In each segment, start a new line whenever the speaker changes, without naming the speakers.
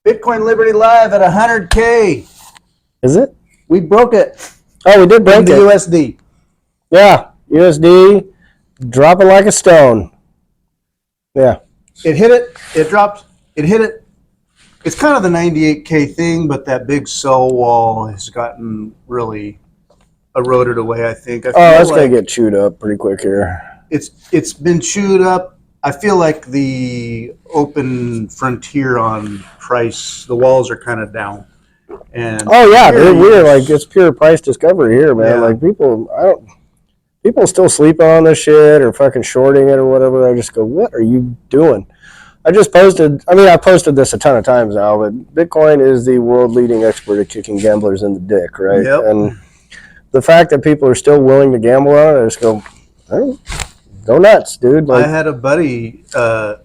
Bitcoin Liberty Live at 100K.
Is it?
We broke it.
Oh, we did break
in the USD.
Yeah, USD dropping like a stone. Yeah.
It hit it. It dropped. It hit it. It's kind of the 98K thing, but that big sell wall has gotten really eroded away, I think.
It's going to get chewed up pretty quick here.
It's been chewed up. I feel like the open frontier on price, the walls are kind of down. And
we're like, it's pure price discovery here, man.
Yeah.
Like people still sleeping on this shit or fucking shorting it or whatever. I just go, what are you doing? I posted this a ton of times now, but Bitcoin is the world leading expert at kicking gamblers in the dick, right?
Yep.
And the fact that people are still willing to gamble on it, I just go, go nuts, dude. Like,
I had a buddy,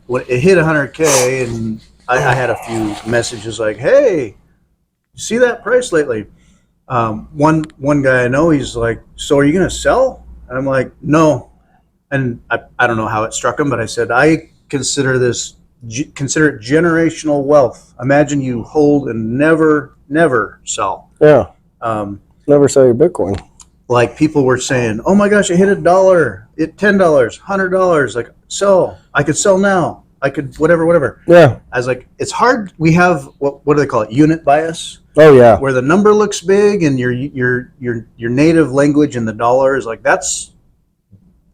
when it hit 100K, and I had a few messages like, hey, you see that price lately? One guy I know, he's like, so are you going to sell? And I'm like, no. And I don't know how it struck him, but I said, I consider it generational wealth. Imagine you hold and never sell.
Yeah. Never sell your Bitcoin.
Like people were saying, oh my gosh, it hit $1, it $10, $100. Like, sell. I could sell now. I could whatever.
Yeah.
I was like, it's hard. We have what do they call it? Unit bias.
Oh yeah.
Where the number looks big and your native language in the dollar is like, that's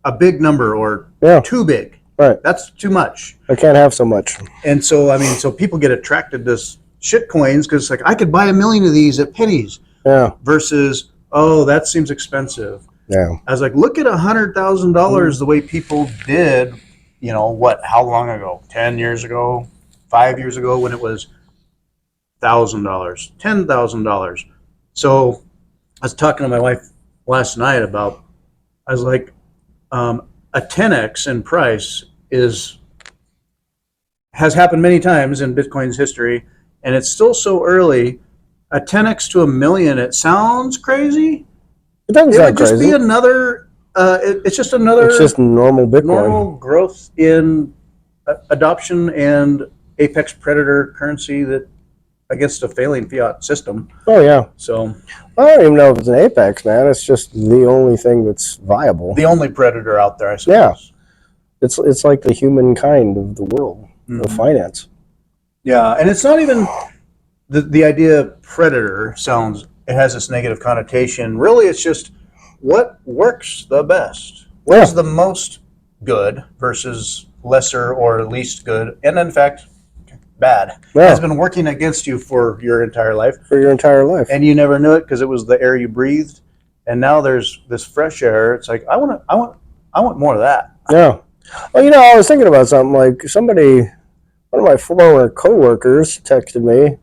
a big number or too big.
Right.
That's too much.
I can't have so much.
And so so people get attracted to shit coins because like I could buy 1 million of these at pennies.
Yeah.
Versus, oh, that seems expensive.
Yeah.
I was like, look at $100,000 the way people did, how long ago? 10 years ago, 5 years ago, when it was $1,000, $10,000. So I was talking to my wife last night about, I was like, a 10x in price has happened many times in Bitcoin's history, and it's still so early. A 10x to 1 million, it sounds crazy.
It doesn't sound
just
crazy.
Be another. It's just another.
It's just normal Bitcoin.
Normal growth in adoption and apex predator currency that against a failing fiat system.
Oh yeah.
So
I don't even know if it's an apex, man. It's just the only thing that's viable.
The only predator out there, I suppose.
Yeah. It's like the humankind of the world of finance.
Yeah, and it's not even the idea of predator it has this negative connotation. Really, it's just what works the best. What is the most good versus lesser or least good, and in fact, bad.
Yeah.
Has been working against you for your entire life. And you never knew it because it was the air you breathed. And now there's this fresh air. It's like I want more of that.
Yeah. Well, I was thinking about something like one of my former coworkers texted me,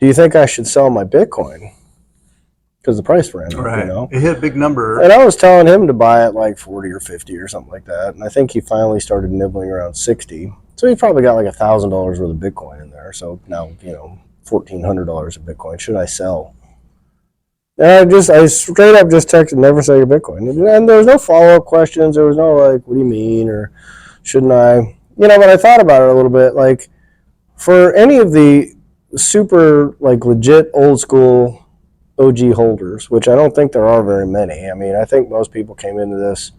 do you think I should sell my Bitcoin? Because the price ran up,
Right. It hit a big number.
And I was telling him to buy it like 40 or 50 or something like that. And I think he finally started nibbling around 60. So he probably got like $1,000 worth of Bitcoin in there. So now, $1,400 of Bitcoin. Should I sell? And I straight up just texted, never sell your Bitcoin. And there was no follow-up questions. There was no like, what do you mean? Or shouldn't I? But I thought about it a little bit. Like, for any of the super, like, legit old school OG holders, which I don't think there are very many. I think most people came into this.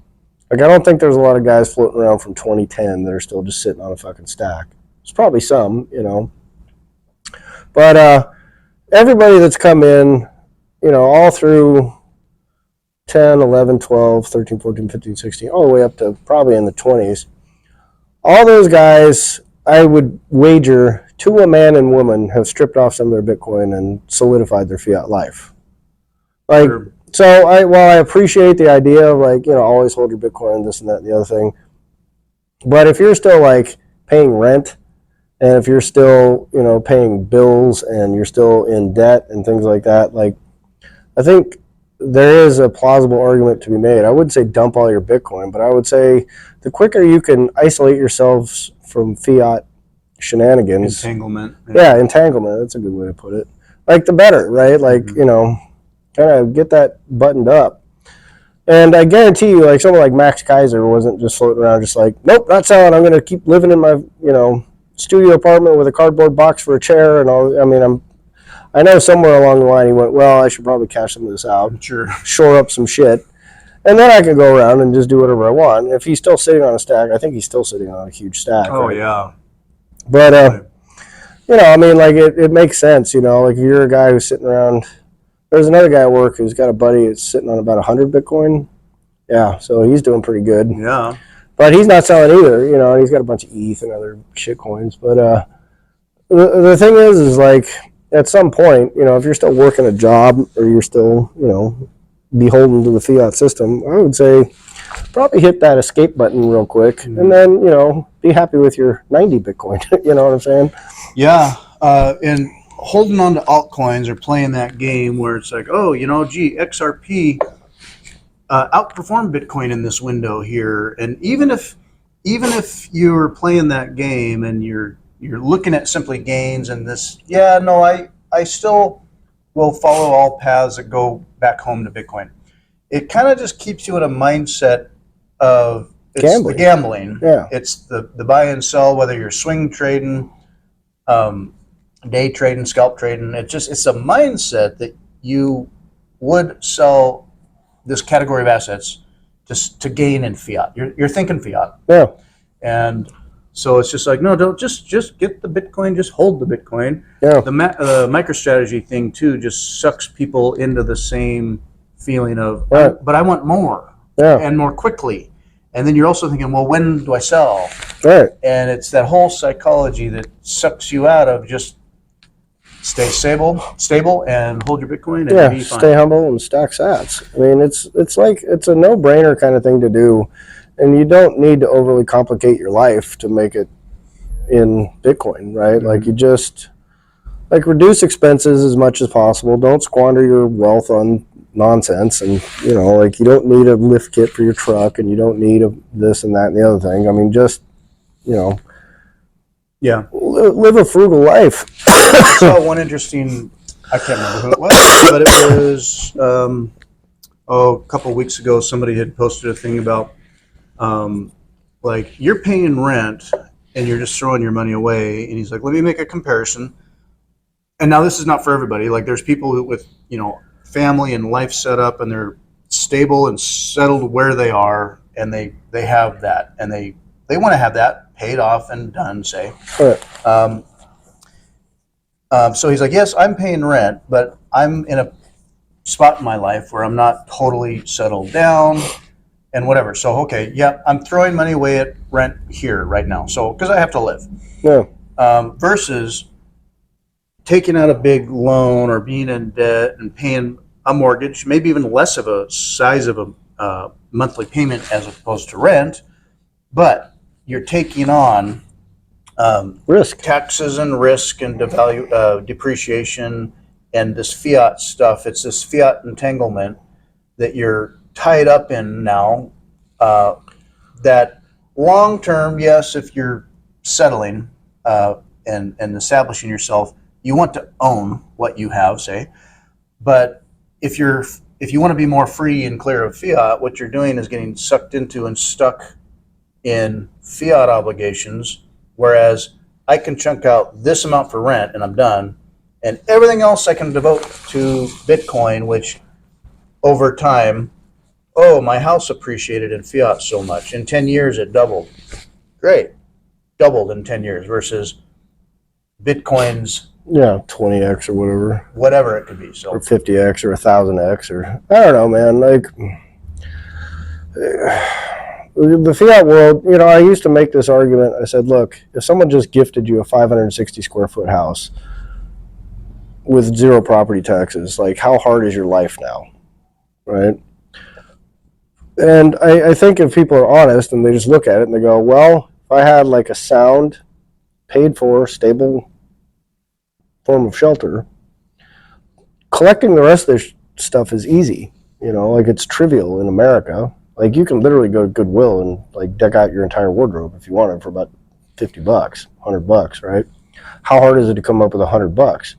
Like, I don't think there's a lot of guys floating around from 2010 that are still just sitting on a fucking stack. There's probably some, But everybody that's come in, all through 10, 11, 12, 13, 14, 15, 16, all the way up to probably in the 20s, all those guys, I would wager, to a man and woman, have stripped off some of their Bitcoin and solidified their fiat life. Like, sure. So while I appreciate the idea of like, always hold your Bitcoin, this and that and the other thing, but if you're still like paying rent, and if you're still, paying bills and you're still in debt and things like that, like, I think there is a plausible argument to be made. I wouldn't say dump all your Bitcoin, but I would say the quicker you can isolate yourselves from fiat shenanigans.
Entanglement.
Yeah, entanglement. That's a good way to put it. Like, the better, right? Like, kind of get that buttoned up. And I guarantee you, like, someone like Max Kaiser wasn't just floating around just like, nope, not selling. I'm going to keep living in my, studio apartment with a cardboard box for a chair and all. I mean, I know somewhere along the line he went, well, I should probably cash some of this out,
Sure.
shore up some shit, and then I can go around and just do whatever I want. If he's still sitting on a stack, I think he's still sitting on a huge stack.
Oh,
right?
yeah.
But, you know, I mean, like, it makes sense, you know, like if you're a guy who's sitting around, there's another guy at work who's got a buddy that's sitting on about 100 Bitcoin. Yeah, so he's doing pretty good.
Yeah.
But he's not selling either, you know, and he's got a bunch of ETH and other shit coins. But the thing is like, at some point, you know, if you're still working a job or you're still, you know, beholden to the fiat system, I would say probably hit that escape button real quick and then, you know, be happy with your 90 Bitcoin. You know what I'm saying?
Yeah. And holding on to altcoins or playing that game where it's like, oh, you know, gee, XRP outperformed Bitcoin in this window here. And even if you're playing that game and you're looking at simply gains and this, yeah, no, I still will follow all paths that go back home to Bitcoin. It kind of just keeps you in a mindset of the gambling.
Yeah.
It's the buy and sell, whether you're swing trading, day trading, scalp trading. It's a mindset that you would sell this category of assets just to gain in fiat. You're thinking fiat.
Yeah.
And so it's just like, no, don't just get the Bitcoin, just hold the Bitcoin.
Yeah.
The MicroStrategy thing too just sucks people into the same feeling of,
right.
But I want more, and more quickly. And then you're also thinking, well, when do I sell?
Right.
And it's that whole psychology that sucks you out of just stay stable, and hold your Bitcoin and be fine.
Stay humble and stack sats. I mean, it's like it's a no-brainer kind of thing to do. And you don't need to overly complicate your life to make it in Bitcoin, right? Mm-hmm. Like you just reduce expenses as much as possible. Don't squander your wealth on nonsense. And, you know, like you don't need a lift kit for your truck and you don't need this and that and the other thing. I mean, just, you know, live a frugal life.
I saw one interesting, I can't remember who it was, but it was, a couple of weeks ago, somebody had posted a thing about, like you're paying rent and you're just throwing your money away, and he's like, let me make a comparison. And now this is not for everybody. Like there's people with, you know, family and life set up and they're stable and settled where they are, and they have that, and they want to have that paid off and done, say.
Right.
So he's like, yes, I'm paying rent, but I'm in a spot in my life where I'm not totally settled down and whatever. So, okay, yeah, I'm throwing money away at rent here right now. So, because I have to live.
Yeah.
Versus taking out a big loan or being in debt and paying a mortgage, maybe even less of a size of a monthly payment as opposed to rent, but you're taking on
risk,
taxes and risk and depreciation and this fiat stuff. It's this fiat entanglement that you're tied up in now, that long term, yes, if you're settling and establishing yourself, you want to own what you have, say. But if you want to be more free and clear of fiat, what you're doing is getting sucked into and stuck in fiat obligations, whereas I can chunk out this amount for rent and I'm done, and everything else I can devote to Bitcoin, which over time, oh, my house appreciated in fiat so much. In 10 years, it doubled. Great. Doubled in 10 years versus Bitcoin's
20x or whatever.
Whatever it could be. So,
or 50x or 1000x or I don't know, man. Like the fiat world, you know, I used to make this argument. I said, look, if someone just gifted you a 560 square foot house with zero property taxes, like how hard is your life now? Right? And I think if people are honest and they just look at it and they go, well, if I had like a sound, paid for, stable form of shelter, collecting the rest of this stuff is easy. You know, like it's trivial in America. Like you can literally go to Goodwill and like deck out your entire wardrobe if you want it for about $50, $100, right? How hard is it to come up with $100?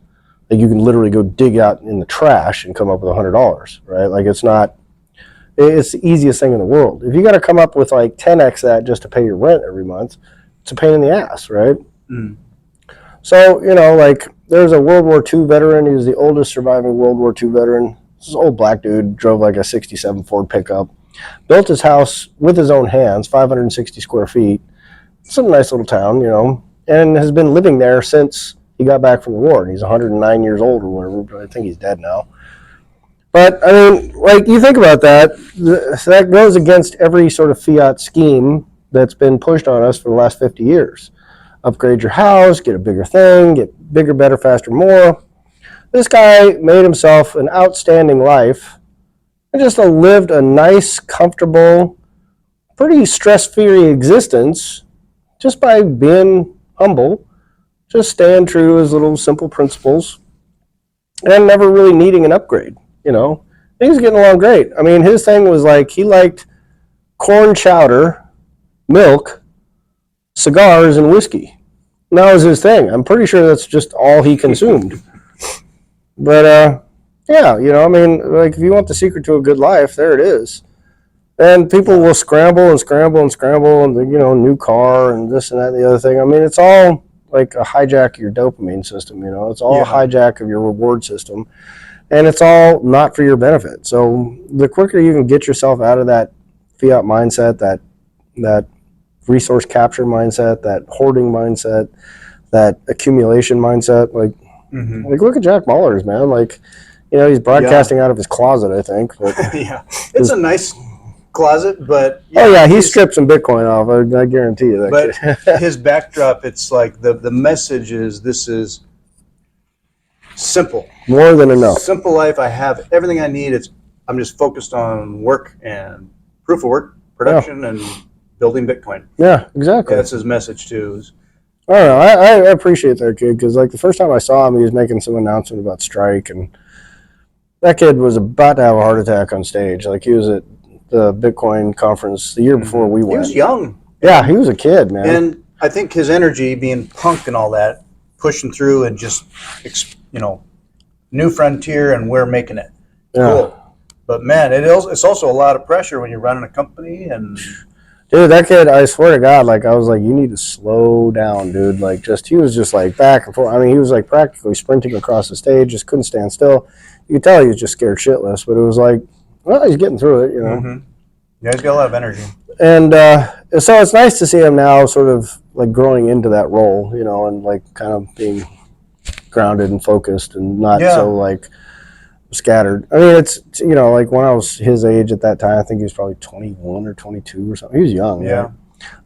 Like you can literally go dig out in the trash and come up with $100, right? Like it's the easiest thing in the world. If you got to come up with like 10x that just to pay your rent every month, it's a pain in the ass, right?
Mm.
So, like there's a World War II veteran. He was the oldest surviving World War II veteran. This is an old black dude, drove like a 67 Ford pickup, built his house with his own hands, 560 square feet. It's a nice little town, and has been living there since he got back from the war. And he's 109 years old or whatever, but I think he's dead now. But, I mean, like, you think about that, that goes against every sort of fiat scheme that's been pushed on us for the last 50 years. Upgrade your house, get a bigger thing, get bigger, better, faster, more. This guy made himself an outstanding life and just lived a nice, comfortable, pretty stress-free existence just by being humble, just staying true to his little simple principles, and never really needing an upgrade. He's getting along great. I mean, his thing was like he liked corn chowder, milk, cigars, and whiskey. And that was his thing. I'm pretty sure that's just all he consumed. But yeah, I mean, like if you want the secret to a good life, there it is. And people will scramble and scramble and scramble, and new car and this and that and the other thing. I mean, it's all like a hijack of your dopamine system. It's all a hijack of your reward system, and it's all not for your benefit. So the quicker you can get yourself out of that fiat mindset, that resource capture mindset, that hoarding mindset, that accumulation mindset, like look at Jack Mallers, man. Like, he's broadcasting out of his closet, I think. But
Yeah, it's a nice closet, but
he stripped some Bitcoin off. I guarantee you that.
But his backdrop, it's like the message is this is simple,
more than enough.
Simple life. I have everything I need. I'm just focused on work and proof of work, production, and building Bitcoin.
Yeah, exactly.
That's his message too.
I don't know. I appreciate that kid because like the first time I saw him, he was making some announcement about Strike, and that kid was about to have a heart attack on stage. Like he was at the Bitcoin conference the year before we went.
He was young.
Yeah, he was a kid, man.
And I think his energy, being punk and all that, pushing through and just, new frontier, and we're making it.
Yeah.
Cool. But man, it's also a lot of pressure when you're running a company. And
dude, that kid, I swear to God, like I was like, you need to slow down, dude. Like he was just like back and forth. I mean, he was like practically sprinting across the stage, just couldn't stand still. You could tell he was just scared shitless, but it was like, well, he's getting through it,
Mm-hmm. Yeah, he's got a lot of energy.
And so it's nice to see him now sort of like growing into that role, and like kind of being grounded and focused and not so like scattered. I mean, it's, like when I was his age at that time, I think he was probably 21 or 22 or something. He was young.
Yeah.
Right?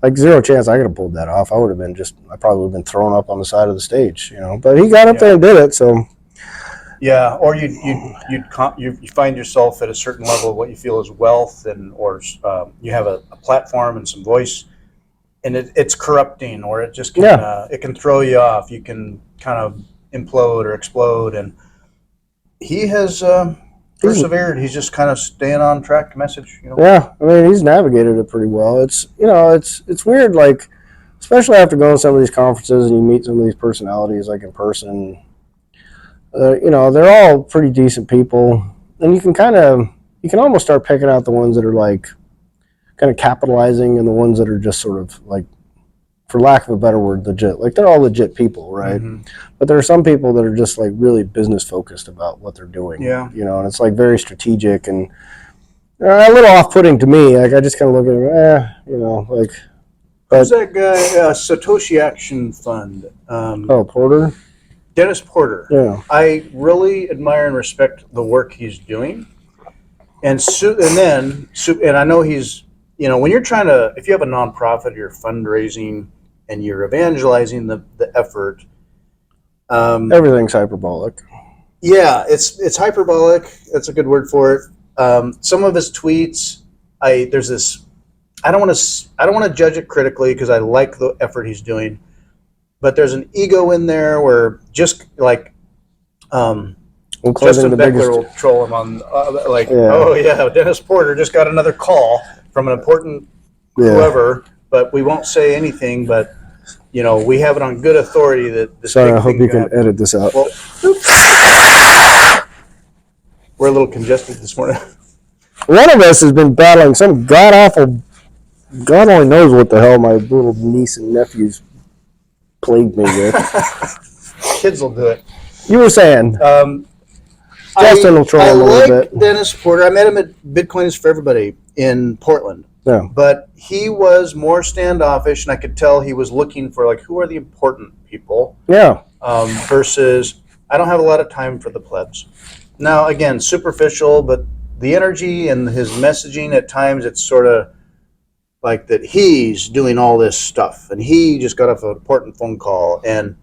Like zero chance I could have pulled that off. I probably would have been thrown up on the side of the stage, But he got up there and did it, so.
Yeah, or you find yourself at a certain level of what you feel is wealth, or you have a platform and some voice, and it's corrupting, or it just can it can throw you off. You can kind of implode or explode, and he has persevered. He's just kind of staying on track. Message,
Yeah, I mean, he's navigated it pretty well. It's it's weird, like especially after going to some of these conferences and you meet some of these personalities like in person. They're all pretty decent people, and you can almost start picking out the ones that are like kind of capitalizing and the ones that are just sort of like, for lack of a better word, legit. Like they're all legit people, right? Mm-hmm. But there are some people that are just like really business focused about what they're doing.
Yeah.
And it's like very strategic and a little off-putting to me. Like I just kind of look at it, like.
Who's that guy? Satoshi Action Fund.
Porter.
Dennis Porter.
Yeah.
I really admire and respect the work he's doing. And I know he's, when you're trying to, if you have a nonprofit, you're fundraising and you're evangelizing the effort.
Everything's hyperbolic.
Yeah, it's hyperbolic. That's a good word for it. Some of his tweets, I don't want to judge it critically because I like the effort he's doing. But there's an ego in there where just like Justin Beckler will troll him on oh yeah, Dennis Porter just got another call from an important whoever, but we won't say anything. But we have it on good authority that this.
Sorry, I hope you can edit this out.
Well, we're a little congested this morning.
One of us has been battling some god awful. God only knows what the hell my little niece and nephews plagued me with.
Kids will do it.
You were saying. Justin will troll him a little bit.
Dennis Porter. I met him at Bitcoin is for Everybody in Portland.
Yeah.
But he was more standoffish, and I could tell he was looking for, like, who are the important people?
Yeah.
Versus, I don't have a lot of time for the plebs. Now, again, superficial, but the energy and his messaging at times, it's sort of like that he's doing all this stuff, and he just got off an important phone call. And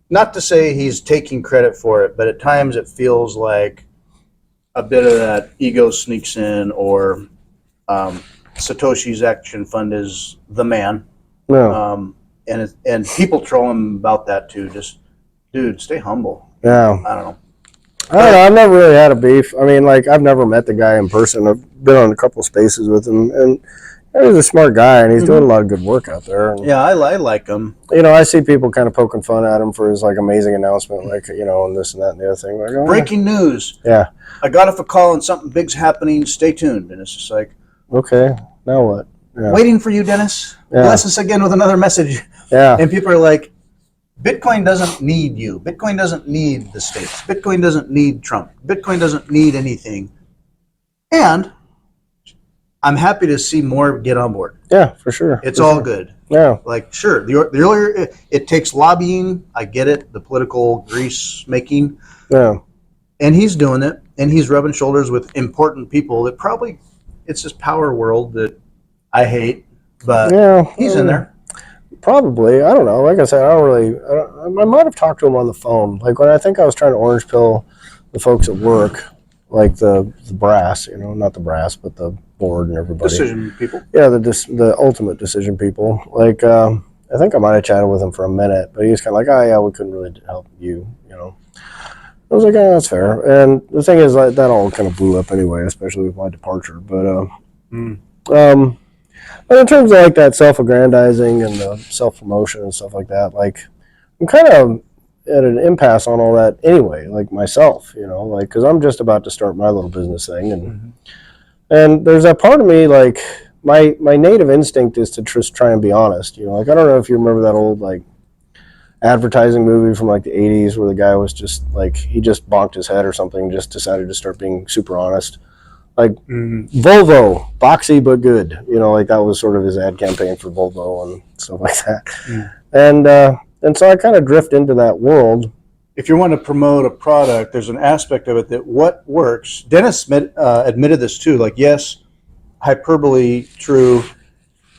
not to say he's taking credit for it, but at times it feels like a bit of that ego sneaks in, or Satoshi's Action Fund is the man.
No.
And people troll him about that too. Just, dude, stay humble.
Yeah.
I don't know.
I've never really had a beef. I mean, like, I've never met the guy in person. I've been on a couple of spaces with him, and he's a smart guy, and he's doing a lot of good work out there. And,
yeah, I like him.
You know, I see people kind of poking fun at him for his, like, amazing announcement, like, you know, and this and that and the other thing. Like, oh,
breaking news.
Yeah.
I got off a call and something big's happening. Stay tuned. And it's just like,
okay, now what? Yeah.
Waiting for you, Dennis.
Yeah.
Bless us again with another message.
Yeah.
And people are like, Bitcoin doesn't need you. Bitcoin doesn't need the states. Bitcoin doesn't need Trump. Bitcoin doesn't need anything. And I'm happy to see more get on board.
Yeah, for sure.
It's all good.
Yeah.
Like, sure, the earlier it takes lobbying. I get it. The political grease making.
Yeah.
And he's doing it. And he's rubbing shoulders with important people that probably, it's this power world that I hate. But
yeah,
he's in there.
Probably. I don't know. Like I said, I might have talked to him on the phone. Like, when I think I was trying to orange pill the folks at work, like the brass, you know, not the brass, but the board and everybody.
Decision people.
Yeah, the ultimate decision people. Like, I think I might have chatted with him for a minute, but he was kind of like, oh, yeah, we couldn't really help you, you know. I was like, oh, that's fair. And the thing is, like, that all kind of blew up anyway, especially with my departure. But, but in terms of, like, that self-aggrandizing and the self-promotion and stuff like that, like, I'm kind of at an impasse on all that anyway, like, myself, you know, like, because I'm just about to start my little business thing. And there's that part of me, like, my native instinct is to just try and be honest, you know. Like, I don't know if you remember that old, like, advertising movie from, like, the 80s where the guy was just, like, he just bonked his head or something, just decided to start being super honest. Like, Volvo, boxy but good. You know, like, that was sort of his ad campaign for Volvo and stuff like that. And so I kind of drift into that world.
If you want to promote a product, there's an aspect of it that what works. Dennis admitted this too. Like, yes, hyperbole, true.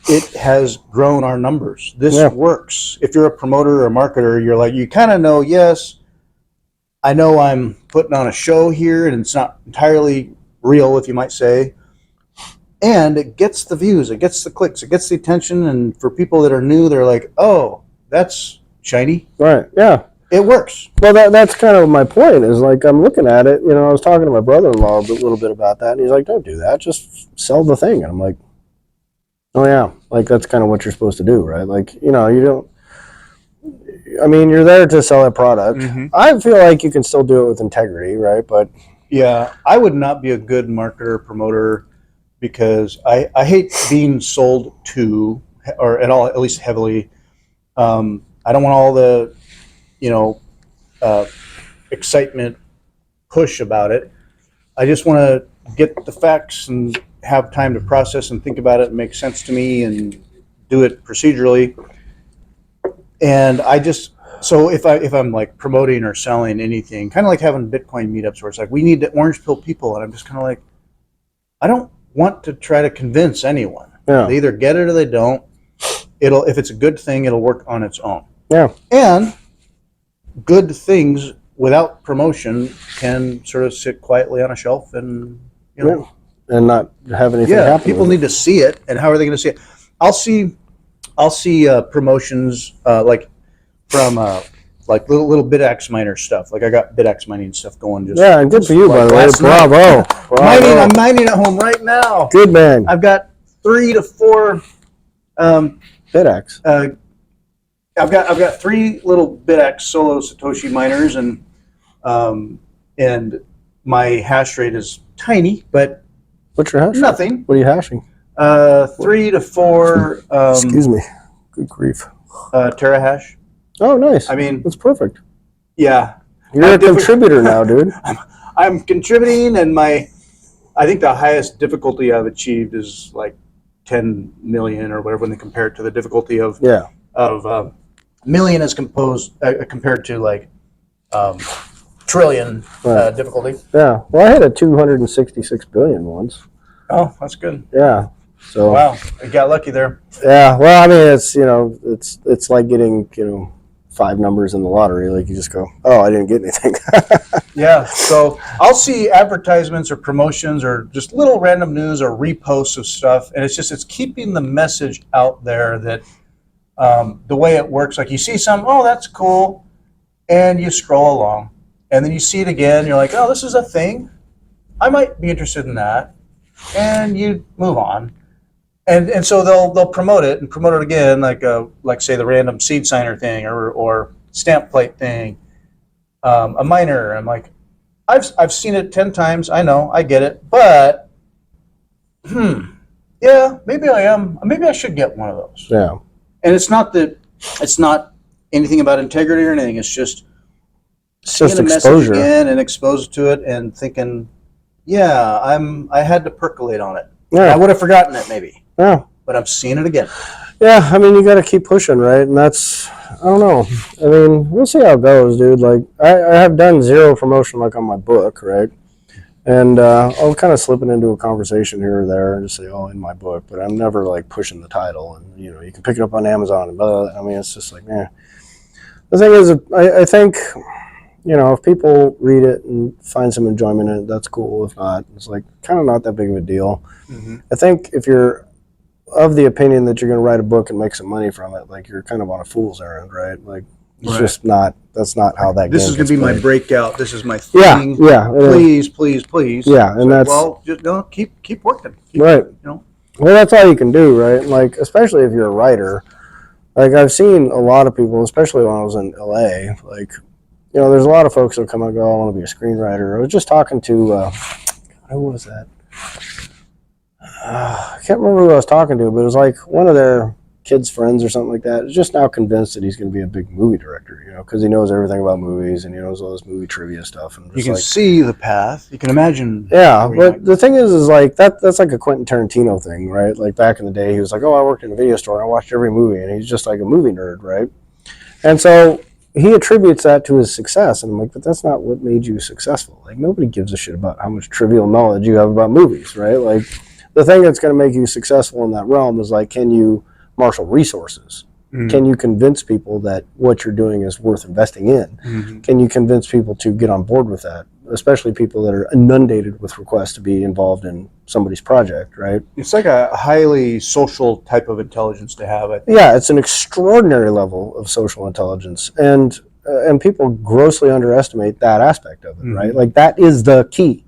It has grown our numbers. This works. If you're a promoter or a marketer, you're like, you kind of know, yes, I know I'm putting on a show here and it's not entirely real, if you might say. And it gets the views, it gets the clicks, it gets the attention. And for people that are new, they're like, oh, that's shiny.
Right, yeah.
It works.
Well, that's kind of my point is, like, I'm looking at it, you know, I was talking to my brother-in-law a little bit about that, and he's like, don't do that, just sell the thing. And I'm like, oh, yeah, like, that's kind of what you're supposed to do, right? Like, you know, you don't, I mean, you're there to sell a product. I feel like you can still do it with integrity, right? But
yeah, I would not be a good marketer, promoter, because I hate being sold to, or at least heavily. I don't want all the, you know, excitement push about it. I just want to get the facts and have time to process and think about it and make sense to me and do it procedurally. And I just, so if I'm like promoting or selling anything, kind of like having Bitcoin meetups where it's like, we need to orange pill people. And I'm just kind of like, I don't want to try to convince anyone.
Yeah.
They either get it or they don't. If it's a good thing, it'll work on its own.
Yeah.
And good things without promotion can sort of sit quietly on a shelf and, you know.
And not have anything happen.
People need to see it. And how are they going to see it? I'll see promotions like from like little BitX miner stuff. Like I got BitX mining stuff going. Just
and good for you, by the way. Bravo.
I'm mining at home right now.
Good man.
I've got 3 to 4
BitX.
I've got 3 little BitX solo Satoshi miners, and my hash rate is tiny, but
what's your hash rate?
Nothing.
What are you hashing?
3 to 4.
Excuse me. Good grief.
Terahash.
Oh, nice.
I mean,
That's perfect.
yeah.
You're a contributor now, dude.
I'm contributing, and I think the highest difficulty I've achieved is like 10 million or whatever when they compare it to the difficulty of
Yeah.
million as compared to like trillion
Right.
difficulty.
Yeah. Well, I hit a 266 billion once.
Oh, that's good.
Yeah. So.
Wow, you got lucky there.
Yeah. Well, I mean, it's like getting 5 numbers in the lottery. Like you just go, oh, I didn't get anything.
Yeah. So I'll see advertisements or promotions or just little random news or reposts of stuff, and it's keeping the message out there that the way it works. Like you see some, oh, that's cool, and you scroll along, and then you see it again. You're like, oh, this is a thing. I might be interested in that, and you move on. And so they'll promote it and promote it again, like say the random seed signer thing or stamp plate thing, a miner. I'm like, I've seen it 10 times. I know, I get it, but yeah, maybe I am. Maybe I should get one of those.
Yeah.
And it's not anything about integrity or anything. It's just
It's
seeing
just
a message
exposure.
again and exposed to it and thinking, yeah, I had to percolate on it.
Yeah.
I would have forgotten it maybe,
Yeah.
but I'm seeing it again.
Yeah. I mean, you got to keep pushing, right? And that's, I don't know. I mean, we'll see how it goes, dude. Like, I have done zero promotion, like on my book, right? And I'll kind of slip it into a conversation here or there and just say, oh, in my book, but I'm never like pushing the title. And, you can pick it up on Amazon and blah, blah. I mean, it's just like, eh. The thing is, I think, if people read it and find some enjoyment in it, that's cool. If not, it's like kind of not that big of a deal.
Mm-hmm.
I think if you're of the opinion that you're going to write a book and make some money from it, like you're kind of on a fool's errand, right? Like it's
Right.
just not. That's not how that.
This
game
is going to be
gets
my
played.
breakout. This is my
Yeah,
thing.
yeah.
Please, please, please.
Yeah, and
So,
that's
well, just keep working.
right.
Know.
Well, that's all you can do, right? Like, especially if you're a writer. Like, I've seen a lot of people, especially when I was in LA. Like, there's a lot of folks that come and go, I want to be a screenwriter. I was just talking to who was that? I can't remember who I was talking to, but it was like one of their kids' friends or something like that. Is just now convinced that he's going to be a big movie director, because he knows everything about movies and he knows all this movie trivia stuff. And
You can see the path. You can imagine.
Yeah, but the thing is like that's like a Quentin Tarantino thing, right? Like back in the day, he was like, oh, I worked in a video store and I watched every movie, and he's just like a movie nerd, right? And so he attributes that to his success, and I'm like, but that's not what made you successful. Like, nobody gives a shit about how much trivial knowledge you have about movies, right? Like, the thing that's going to make you successful in that realm is like, can you marshal resources? Mm-hmm. Can you convince people that what you're doing is worth investing in? Mm-hmm. Can you convince people to get on board with that? Especially people that are inundated with requests to be involved in somebody's project, right?
It's like a highly social type of intelligence to have. I think.
Yeah, it's an extraordinary level of social intelligence, and people grossly underestimate that aspect of it, mm-hmm. right? Like, that is the key.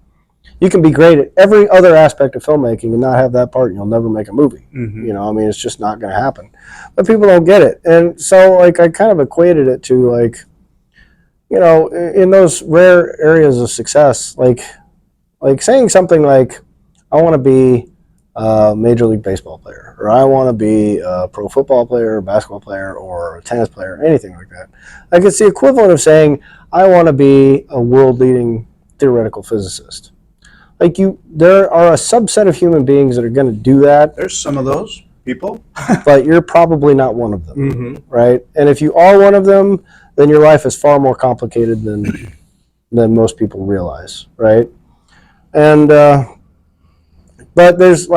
You can be great at every other aspect of filmmaking and not have that part, and you'll never make a movie. Mm-hmm. I mean, it's just not going to happen. But people don't get it. And so, like, I kind of equated it to, like, in those rare areas of success, like saying something like, I want to be a Major League Baseball player, or I want to be a pro football player, or basketball player, or a tennis player, anything like that. Like, it's the equivalent of saying, I want to be a world-leading theoretical physicist. Like, there are a subset of human beings that are going to do that.
There's some of those people.
But you're probably not one of them, mm-hmm. right? And if you are one of them, then your life is far more complicated than most people realize, right? And but there is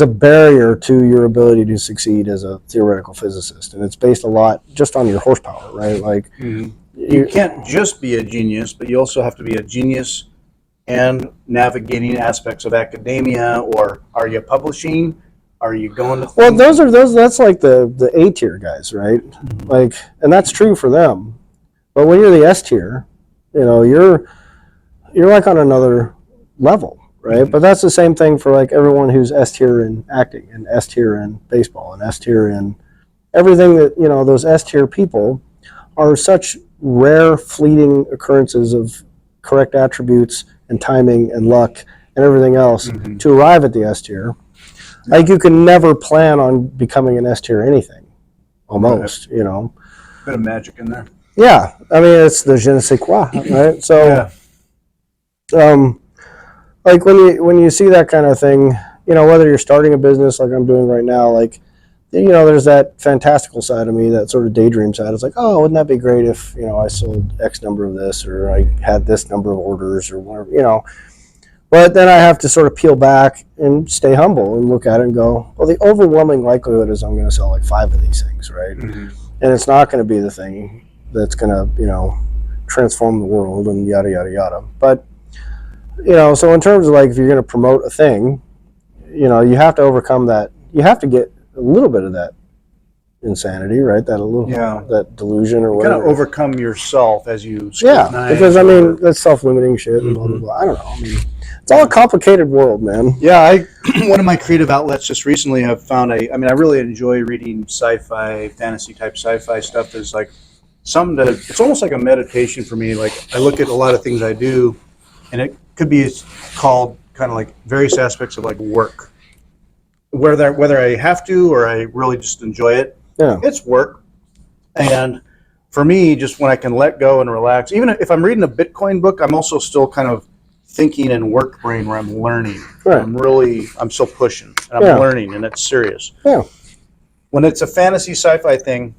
a barrier to your ability to succeed as a theoretical physicist, and it's based a lot just on your horsepower, right? Like,
mm-hmm. you can't just be a genius, but you also have to be a genius and navigating aspects of academia. Or are you publishing? Are you going to?
Well, that's like the A tier guys, right? Mm-hmm. Like, and that's true for them. But when you're the S tier, you're like on another level, right? Mm-hmm. But that's the same thing for like everyone who's S tier in acting and S tier in baseball and S tier in everything that, those S tier people are such rare, fleeting occurrences of correct attributes and timing and luck and everything else mm-hmm. to arrive at the S tier. Like, you can never plan on becoming an S tier anything. almost, you know.
Bit of magic in there.
Yeah, I mean, it's the je ne sais quoi, right? So, like when you see that kind of thing, you know, whether you're starting a business like I'm doing right now, like, you know, there's that fantastical side of me, that sort of daydream side. It's like, oh, wouldn't that be great if, you know, I sold X number of this, or I had this number of orders, or whatever, you know. But then I have to sort of peel back and stay humble and look at it and go, well, the overwhelming likelihood is I'm going to sell like 5 of these things, right?
Mm-hmm.
And it's not going to be the thing that's going to, you know, transform the world and yada, yada, yada. But, you know, so in terms of like, if you're going to promote a thing, you know, you have to overcome that. You have to get a little bit of that insanity, right? That a little, that delusion or
you
whatever.
Kind of overcome yourself as you
scrutinize. Yeah, because I mean, that's self-limiting shit and blah, blah, blah. I don't know. I mean, it's all a complicated world, man.
Yeah, one of my creative outlets just recently I've found I really enjoy reading sci-fi, fantasy type sci-fi stuff. Is like something that it's almost like a meditation for me. Like I look at a lot of things I do, and it could be called kind of like various aspects of like work. Whether I have to or I really just enjoy it, it's work. And for me, just when I can let go and relax, even if I'm reading a Bitcoin book, I'm also still kind of thinking in work brain where I'm learning. Right. I'm still pushing and I'm learning, and it's serious.
Yeah.
When it's a fantasy sci-fi thing,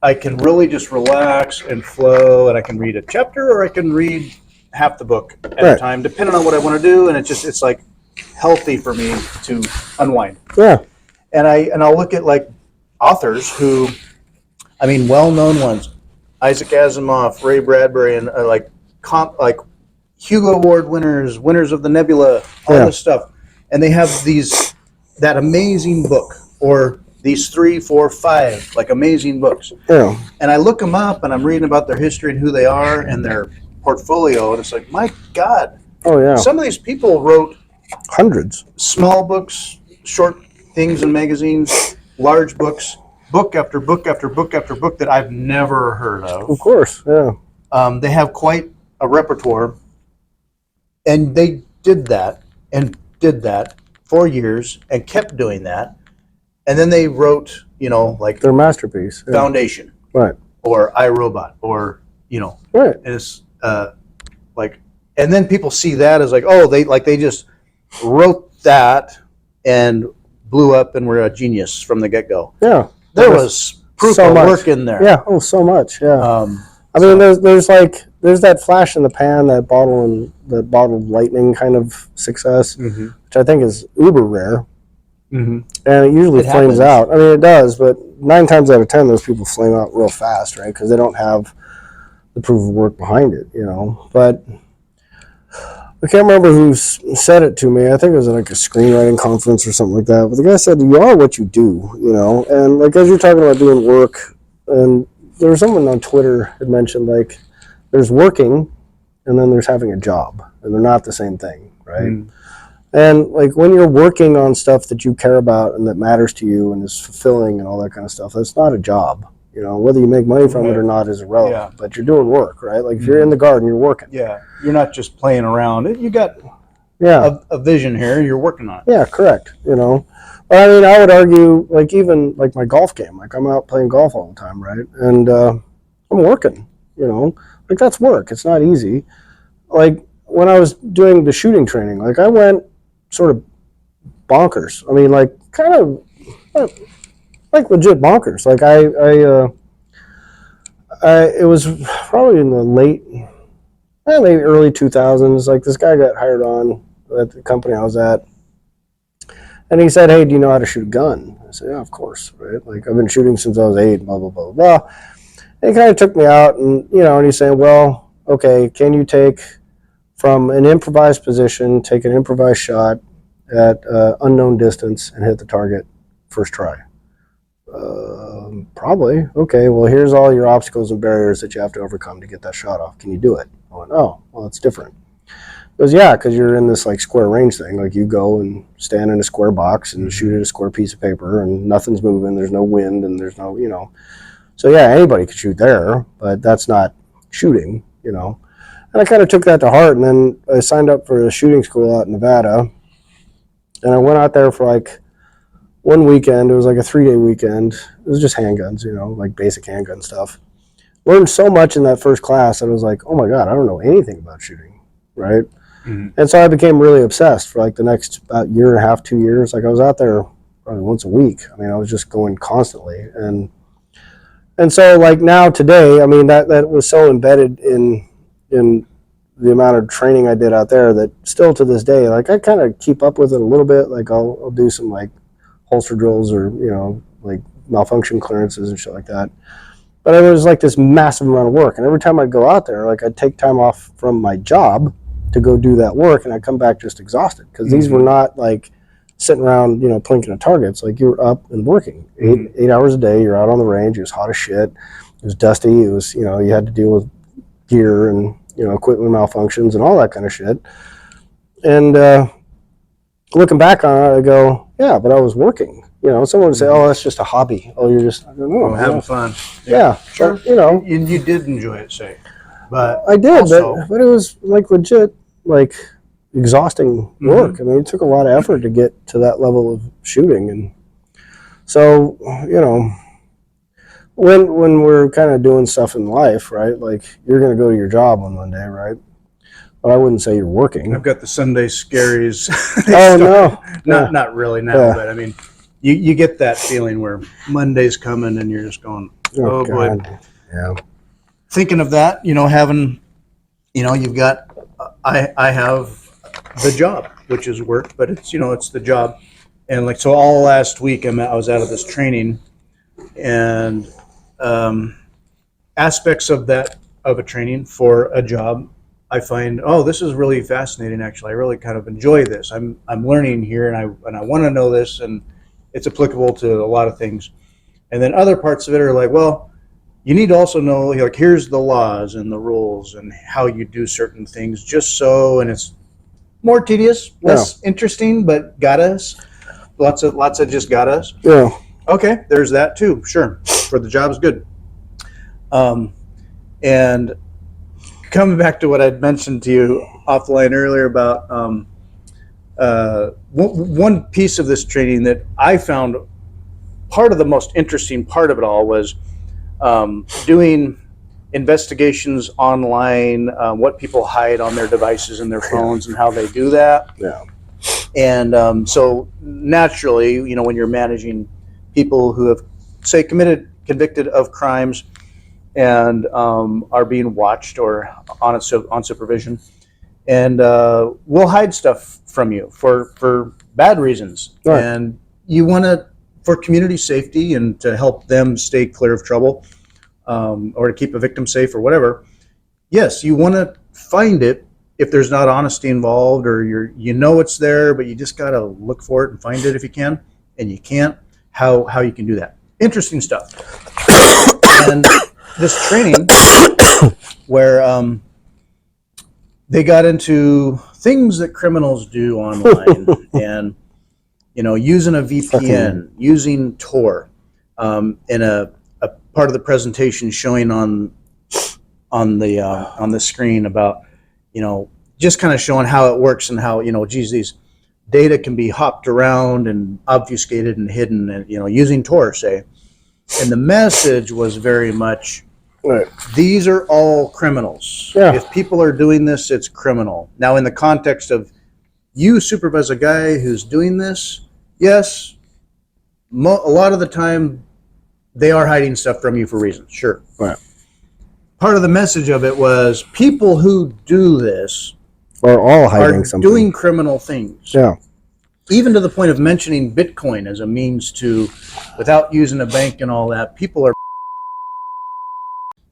I can really just relax and flow, and I can read a chapter or I can read half the book at a time, depending on what I want to do. And it's like healthy for me to unwind.
Yeah.
And I'll look at like authors who, well-known ones, Isaac Asimov, Ray Bradbury, and like Hugo Award winners of the Nebula, all this stuff. And they have that amazing book, or these 3, 4, 5 like amazing books.
Yeah.
And I look them up and I'm reading about their history and who they are and their portfolio. And it's like, my God.
Oh, yeah.
Some of these people wrote
hundreds.
Small books, short things in magazines, large books, book after book after book after book that I've never heard of.
Of course, yeah.
They have quite a repertoire. And they did that for years and kept doing that. And then they wrote, like
their masterpiece,
Foundation,
right,
or iRobot, or
right.
And it's and then people see that as like, oh, they just wrote that and blew up and were a genius from the get-go.
Yeah,
there was proof
so
of
much
work in there.
Yeah, oh, so much. Yeah. There's that flash in the pan, that bottled lightning kind of success, which I think is uber rare. And it usually flames out. I mean, it does, but 9 times out of 10, those people flame out real fast, right? Because they don't have the proof of work behind it, But I can't remember who said it to me. I think it was at like a screenwriting conference or something like that. But the guy said, "You are what you do," And like as you're talking about doing work, and there was someone on Twitter had mentioned like there's working, and then there's having a job, and they're not the same thing, right? And like when you're working on stuff that you care about and that matters to you and is fulfilling and all that kind of stuff, that's not a job. Whether you make money from it or not is irrelevant. But you're doing work, right? Like if you're in the garden, you're working.
Yeah, you're not just playing around. You got a vision here. You're working on it.
Yeah, correct. But I mean, I would argue, like even like my golf game. Like I'm out playing golf all the time, right? And I'm working. Like that's work. It's not easy. Like when I was doing the shooting training, like I went sort of bonkers. I mean, like kind of like legit bonkers. Like it was probably in the late early 2000s. Like this guy got hired on at the company I was at, and he said, "Hey, do you know how to shoot a gun?" I said, "Yeah, of course, right? Like I've been shooting since I was 8, blah blah blah blah." And he kind of took me out, and and he's saying, "Well, okay, can you take from an improvised position, take an improvised shot at unknown distance and hit the target first try?" Probably. Okay, well, here's all your obstacles and barriers that you have to overcome to get that shot off. Can you do it? I went, oh, well, it's different. He goes, yeah, because you're in this like square range thing. Like you go and stand in a square box and shoot at a square piece of paper and nothing's moving. There's no wind and there's no, So yeah, anybody could shoot there, but that's not shooting, And I kind of took that to heart, and then I signed up for a shooting school out in Nevada. And I went out there for like one weekend, it was like a 3-day weekend. It was just handguns, like basic handgun stuff. Learned so much in that first class that I was like, oh my God, I don't know anything about shooting, right?
Mm-hmm.
And so I became really obsessed for like the next about year and a half, 2 years. Like I was out there probably once a week. I mean, I was just going constantly. And so like now today, I mean, that was so embedded in the amount of training I did out there that still to this day, like I kind of keep up with it a little bit. Like I'll do some like holster drills or, like malfunction clearances and shit like that. But it was like this massive amount of work. And every time I'd go out there, like I'd take time off from my job to go do that work, and I'd come back just exhausted because these were not like sitting around, plinking at targets. Like you were up and working 8 hours a day. You're out on the range. It was hot as shit. It was dusty. It was, you had to deal with gear and, equipment malfunctions and all that kind of shit. And looking back on it, I go, yeah, but I was working. Someone would say, oh, that's just a hobby. Oh, you're just, I don't know.
Having fun.
Yeah.
Sure.
But,
you did enjoy it, say. But
I did,
also,
but it was like legit, like exhausting work. I mean, it took a lot of effort to get to that level of shooting. And so, when we're kind of doing stuff in life, right? Like you're going to go to your job on Monday, right? But I wouldn't say you're working.
I've got the Sunday scaries.
Oh, no.
Not really now, but I mean, you get that feeling where Monday's coming and you're just going, oh boy.
Yeah.
Thinking of that, having, you've got, I have the job, which is work, but it's, it's the job. And like, so all last week I was out of this training, and aspects of a training for a job, I find, oh, this is really fascinating. Actually, I really kind of enjoy this. I'm learning here, and I want to know this, and it's applicable to a lot of things. And then other parts of it are like, well, you need to also know, like, here's the laws and the rules and how you do certain things, just so, and it's more tedious, less interesting, but got us. Lots of just got us.
Yeah.
Okay, there's that too. Sure, for the job's good. And coming back to what I'd mentioned to you offline earlier about one piece of this training that I found part of the most interesting part of it all was doing investigations online, what people hide on their devices and their phones and how they do that.
Yeah.
And so naturally, when you're managing people who have, say, convicted of crimes and are being watched or on supervision, and we'll hide stuff from you for bad reasons. Right. And you want to, for community safety and to help them stay clear of trouble, or to keep a victim safe or whatever, yes, you want to find it if there's not honesty involved, or it's there, but you just got to look for it and find it if you can, and you can't, how you can do that. Interesting stuff. And this training where they got into things that criminals do online and, using a VPN, using Tor, in a part of the presentation showing on the screen about, just kind of showing how it works and how, these data can be hopped around and obfuscated and hidden, and, using Tor, say. And the message was very much, right, these are all criminals. Yeah. If people are doing this, it's criminal. Now, in the context of you supervise a guy who's doing this, yes, a lot of the time they are hiding stuff from you for reasons, sure.
Right.
Part of the message of it was people who do this
are all hiding something,
doing criminal things.
Yeah.
Even to the point of mentioning Bitcoin as a means to, without using a bank and all that, people are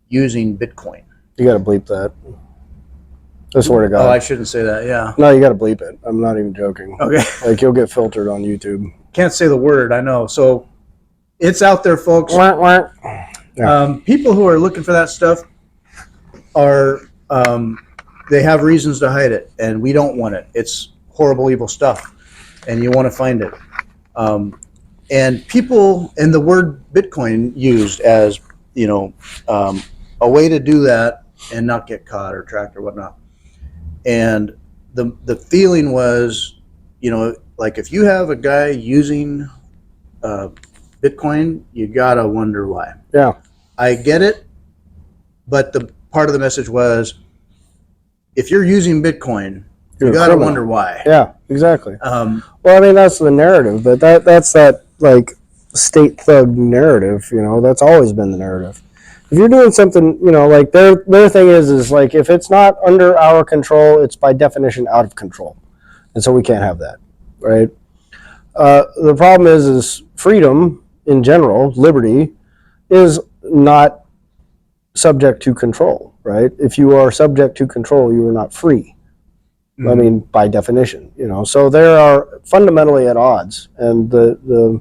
using Bitcoin.
You got to bleep that. I swear to God.
Oh, I shouldn't say that, yeah.
No, you got to bleep it. I'm not even joking.
Okay.
Like, you'll get filtered on YouTube.
Can't say the word, I know. So it's out there, folks. Yeah. People who are looking for that stuff are, they have reasons to hide it, and we don't want it. It's horrible, evil stuff, and you want to find it. And people, and the word Bitcoin used as, a way to do that and not get caught or tracked or whatnot. And the feeling was, like if you have a guy using Bitcoin, you gotta wonder why.
Yeah.
I get it, but the part of the message was, if you're using Bitcoin,
You're
you
a
gotta
criminal.
wonder why.
Yeah, exactly.
Um,
Well, I mean, that's the narrative, but that's that like state thug narrative. That's always been the narrative. If you're doing something, like their thing is like if it's not under our control, it's by definition out of control, and so we can't have that, right? The problem is freedom in general, liberty, is not subject to control, right? If you are subject to control, you are not free. I mean, by definition, So they are fundamentally at odds, and the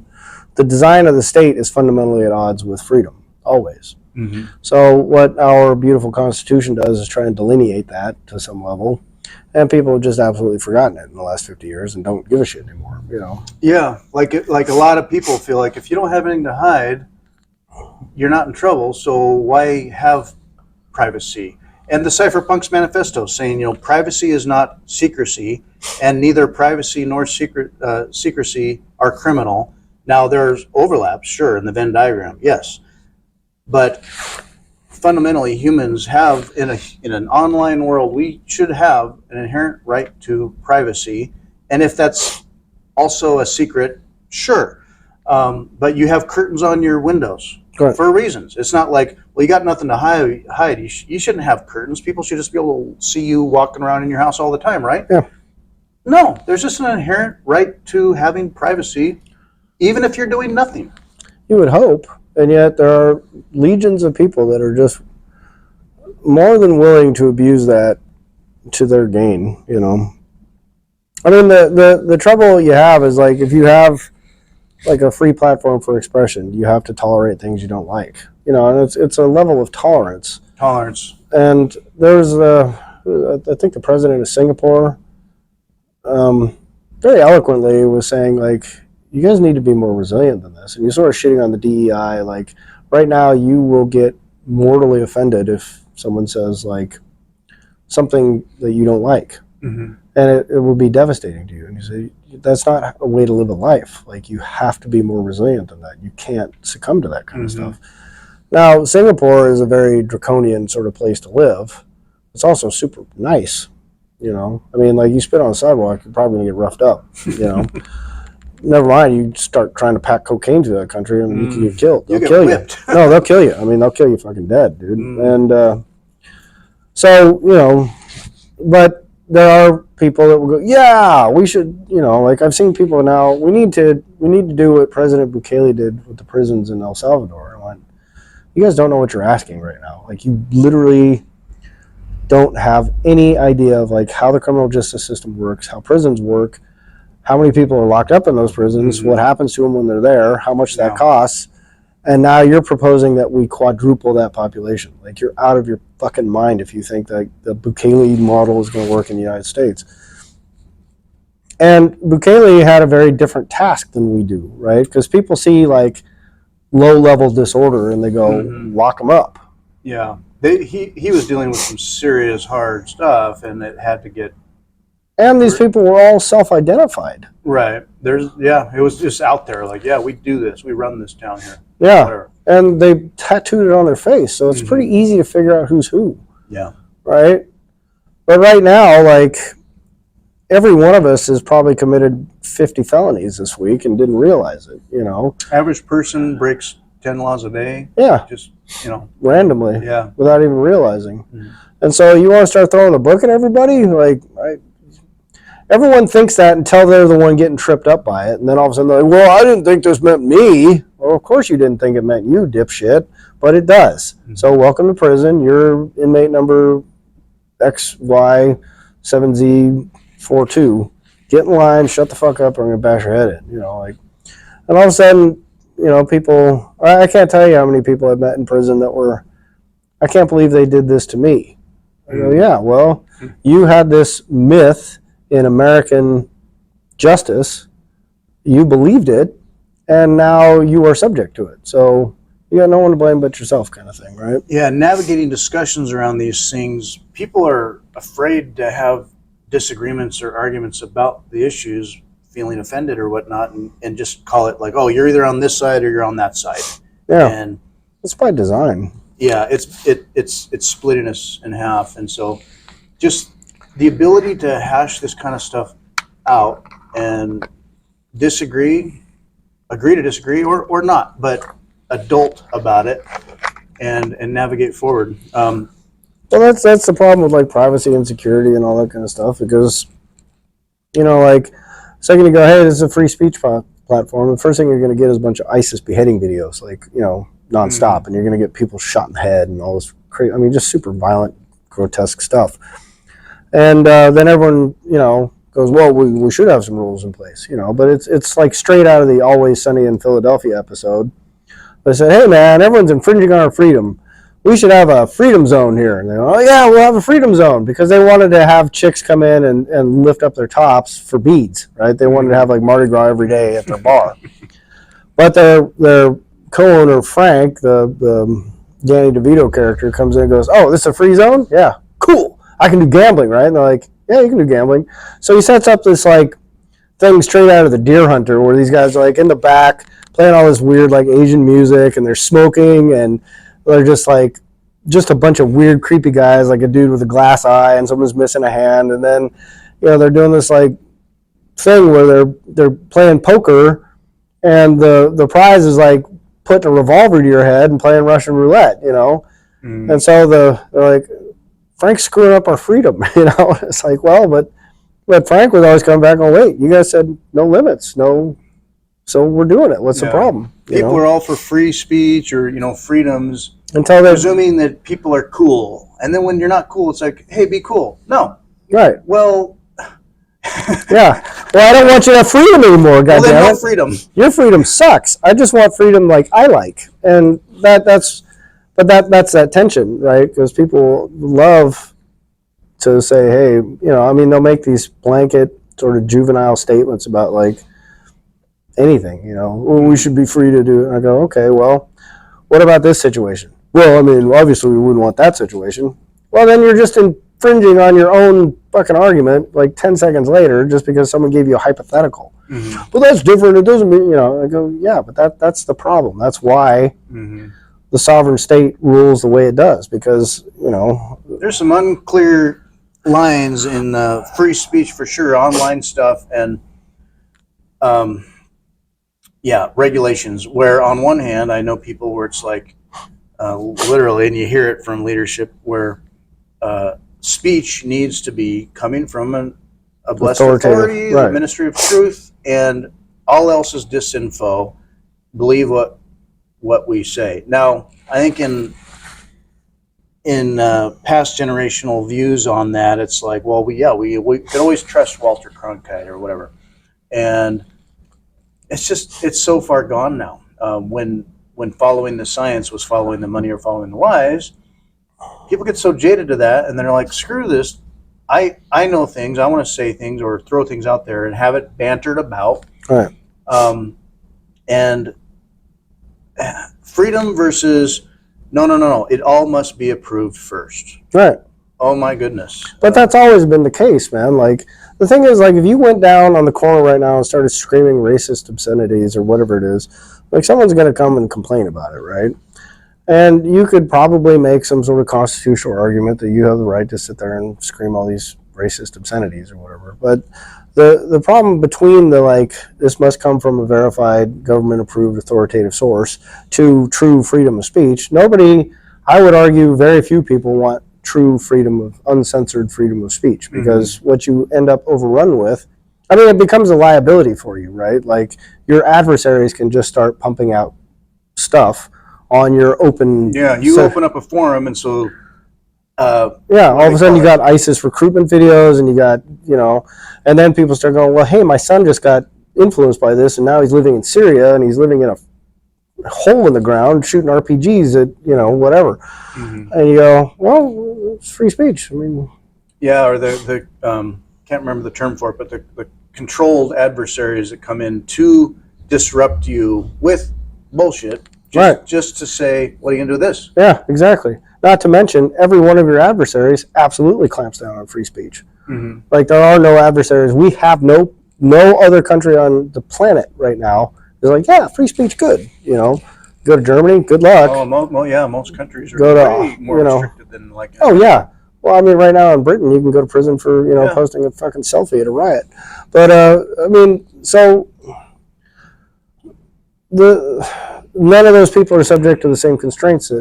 design of the state is fundamentally at odds with freedom, always.
mm-hmm.
So what our beautiful Constitution does is try and delineate that to some level, and people have just absolutely forgotten it in the last 50 years and don't give a shit anymore.
Yeah, like a lot of people feel like if you don't have anything to hide, you're not in trouble. So why have privacy? And the Cypherpunks Manifesto saying, privacy is not secrecy, and neither privacy nor secrecy are criminal. Now, there's overlaps, sure, in the Venn diagram, yes. But fundamentally, humans have, in an online world, we should have an inherent right to privacy. And if that's also a secret, sure. But you have curtains on your windows. Correct. For reasons. It's not like, well, you got nothing to hide. You shouldn't have curtains. People should just be able to see you walking around in your house all the time, right?
Yeah.
No, there's just an inherent right to having privacy, even if you're doing nothing.
You would hope, and yet there are legions of people that are just more than willing to abuse that to their gain, I mean, the trouble you have is like if you have like a free platform for expression, you have to tolerate things you don't like, and it's a level of tolerance. And there's I think the president of Singapore very eloquently was saying like, you guys need to be more resilient than this. And you're sort of shitting on the DEI. Like right now you will get mortally offended if someone says like something that you don't like. Mm-hmm. And it will be devastating to you. And you say, that's not a way to live a life. Like you have to be more resilient than that. You can't succumb to that kind of stuff. Now, Singapore is a very draconian sort of place to live. It's also super nice, I mean, like you spit on a sidewalk, you're probably gonna get roughed up, Never mind, you start trying to pack cocaine to that country and you can get killed. They'll kill whipped. You. No, they'll kill you. I mean, they'll kill you fucking dead, dude. And so, but there are people that will go, yeah, we should, like I've seen people now, we need to do what President Bukele did with the prisons in El Salvador. I went, you guys don't know what you're asking right now. Like you literally don't have any idea of like how the criminal justice system works, how prisons work, how many people are locked up in those prisons, what happens to them when they're there, how much that costs. And now you're proposing that we quadruple that population. Like you're out of your fucking mind if you think that the Bukele model is going to work in the United States. And Bukele had a very different task than we do, right? Because people see like low-level disorder and they go, lock them up.
Yeah. He was dealing with some serious hard stuff, and it had to get.
And these people were all self-identified.
Right. It was just out there. Like, yeah, we do this. We run this town here.
Yeah. Whatever. And they tattooed it on their face, so it's pretty easy to figure out who's who.
Yeah.
Right. But right now, like every one of us has probably committed 50 felonies this week and didn't realize it.
Average person breaks 10 laws a day.
Yeah.
Just,
randomly.
Yeah.
Without even realizing. And so you want to start throwing the book at everybody? Like, everyone thinks that until they're the one getting tripped up by it. And then all of a sudden they're like, well, I didn't think this meant me. Well, of course you didn't think it meant you, dipshit. But it does. So welcome to prison. You're inmate number XY7Z42. Get in line, shut the fuck up, or I'm going to bash your head in. And all of a sudden, people, I can't tell you how many people I've met in prison that were, I can't believe they did this to me. I go, yeah, well, you had this myth in American justice, you believed it, and now you are subject to it. So you got no one to blame but yourself, kind of thing, right?
Yeah, navigating discussions around these things, people are afraid to have disagreements or arguments about the issues, feeling offended or whatnot, and just call it like, oh, you're either on this side or you're on that side.
Yeah,
and
it's by design.
yeah, it's splitting us in half. And so just the ability to hash this kind of stuff out and agree to disagree, or not, but adult about it and navigate forward.
Well, that's the problem with like privacy and security and all that kind of stuff, because like second you go, hey, this is a free speech platform, the first thing you're going to get is a bunch of ISIS beheading videos, like nonstop, and you're going to get people shot in the head and all this crazy. I mean, just super violent, grotesque stuff. And then everyone goes, well, we should have some rules in place, but it's like straight out of the Always Sunny in Philadelphia episode. They said, hey man, everyone's infringing on our freedom. We should have a freedom zone here. And they go, oh yeah, we'll have a freedom zone, because they wanted to have chicks come in and lift up their tops for beads, right? They wanted to have like Mardi Gras every day at their bar. But their co-owner, Frank, the Danny DeVito character, comes in and goes, oh, this is a free zone? Yeah, cool. I can do gambling, right? And they're like, yeah, you can do gambling. So he sets up this like thing straight out of the Deer Hunter, where these guys are like in the back playing all this weird like Asian music, and they're smoking, and they're just a bunch of weird creepy guys, like a dude with a glass eye and someone's missing a hand. And then they're doing this like thing where they're playing poker, and the prize is like putting a revolver to your head and playing Russian roulette, And so they're like, Frank's screwing up our freedom, It's like, well, but Frank was always coming back on, wait, you guys said no limits, no, so we're doing it. What's the problem?
People are all for free speech or freedoms,
until they're
presuming that people are cool, and then when you're not cool, it's like, hey, be cool. No,
right?
Well,
yeah. Well, I don't want you to have freedom anymore, goddamn.
Well, then no freedom.
Your freedom sucks. I just want freedom like I like, and that's that tension, right? Because people love to say, hey, they'll make these blanket sort of juvenile statements about like anything, well, we should be free to do it. And I go, okay, well, what about this situation? Well, obviously we wouldn't want that situation. Well, then you're just infringing on your own fucking argument like 10 seconds later, just because someone gave you a hypothetical. Mm-hmm. Well, that's different. It doesn't mean, I go, yeah, but that's the problem. That's why the sovereign state rules the way it does, because,
there's some unclear lines in free speech for sure, online stuff, and regulations, where on one hand, I know people where it's like, literally, and you hear it from leadership, where speech needs to be coming from a blessed authority, right, the ministry of truth, and all else is disinfo. Believe what we say. Now, I think in past generational views on that, it's like, well, we can always trust Walter Cronkite or whatever, and it's so far gone now. When following the science was following the money or following the lies, people get so jaded to that, and they're like, screw this. I know things. I want to say things or throw things out there and have it bantered about.
Right.
And freedom versus no. It all must be approved first.
Right.
Oh my goodness.
But that's always been the case, man. Like, the thing is, like, if you went down on the corner right now and started screaming racist obscenities or whatever it is, like, someone's going to come and complain about it, right? And you could probably make some sort of constitutional argument that you have the right to sit there and scream all these racist obscenities or whatever. But the problem between the, like, this must come from a verified government-approved authoritative source to true freedom of speech, I would argue very few people want true freedom of uncensored freedom of speech, because what you end up overrun with, it becomes a liability for you, right? Like, your adversaries can just start pumping out stuff on your open.
Yeah, you open up a forum, and so
all of a sudden you got ISIS recruitment videos, and you got and then people start going, well, hey, my son just got influenced by this, and now he's living in Syria, and he's living in a hole in the ground shooting RPGs at whatever, and you go, well, it's free speech.
Or the can't remember the term for it, but the controlled adversaries that come in to disrupt you with bullshit, just to say, what are you gonna do with this?
Yeah, exactly. Not to mention, every one of your adversaries absolutely clamps down on free speech. Like, there are no adversaries. We have no no other country on the planet right now is like, yeah, free speech, good. Go to Germany, good luck.
Yeah, most countries are
Go to,
way more restricted than like.
Oh yeah. Well, I mean, right now in Britain, you can go to prison for posting a fucking selfie at a riot. But I mean, so none of those people are subject to the same constraints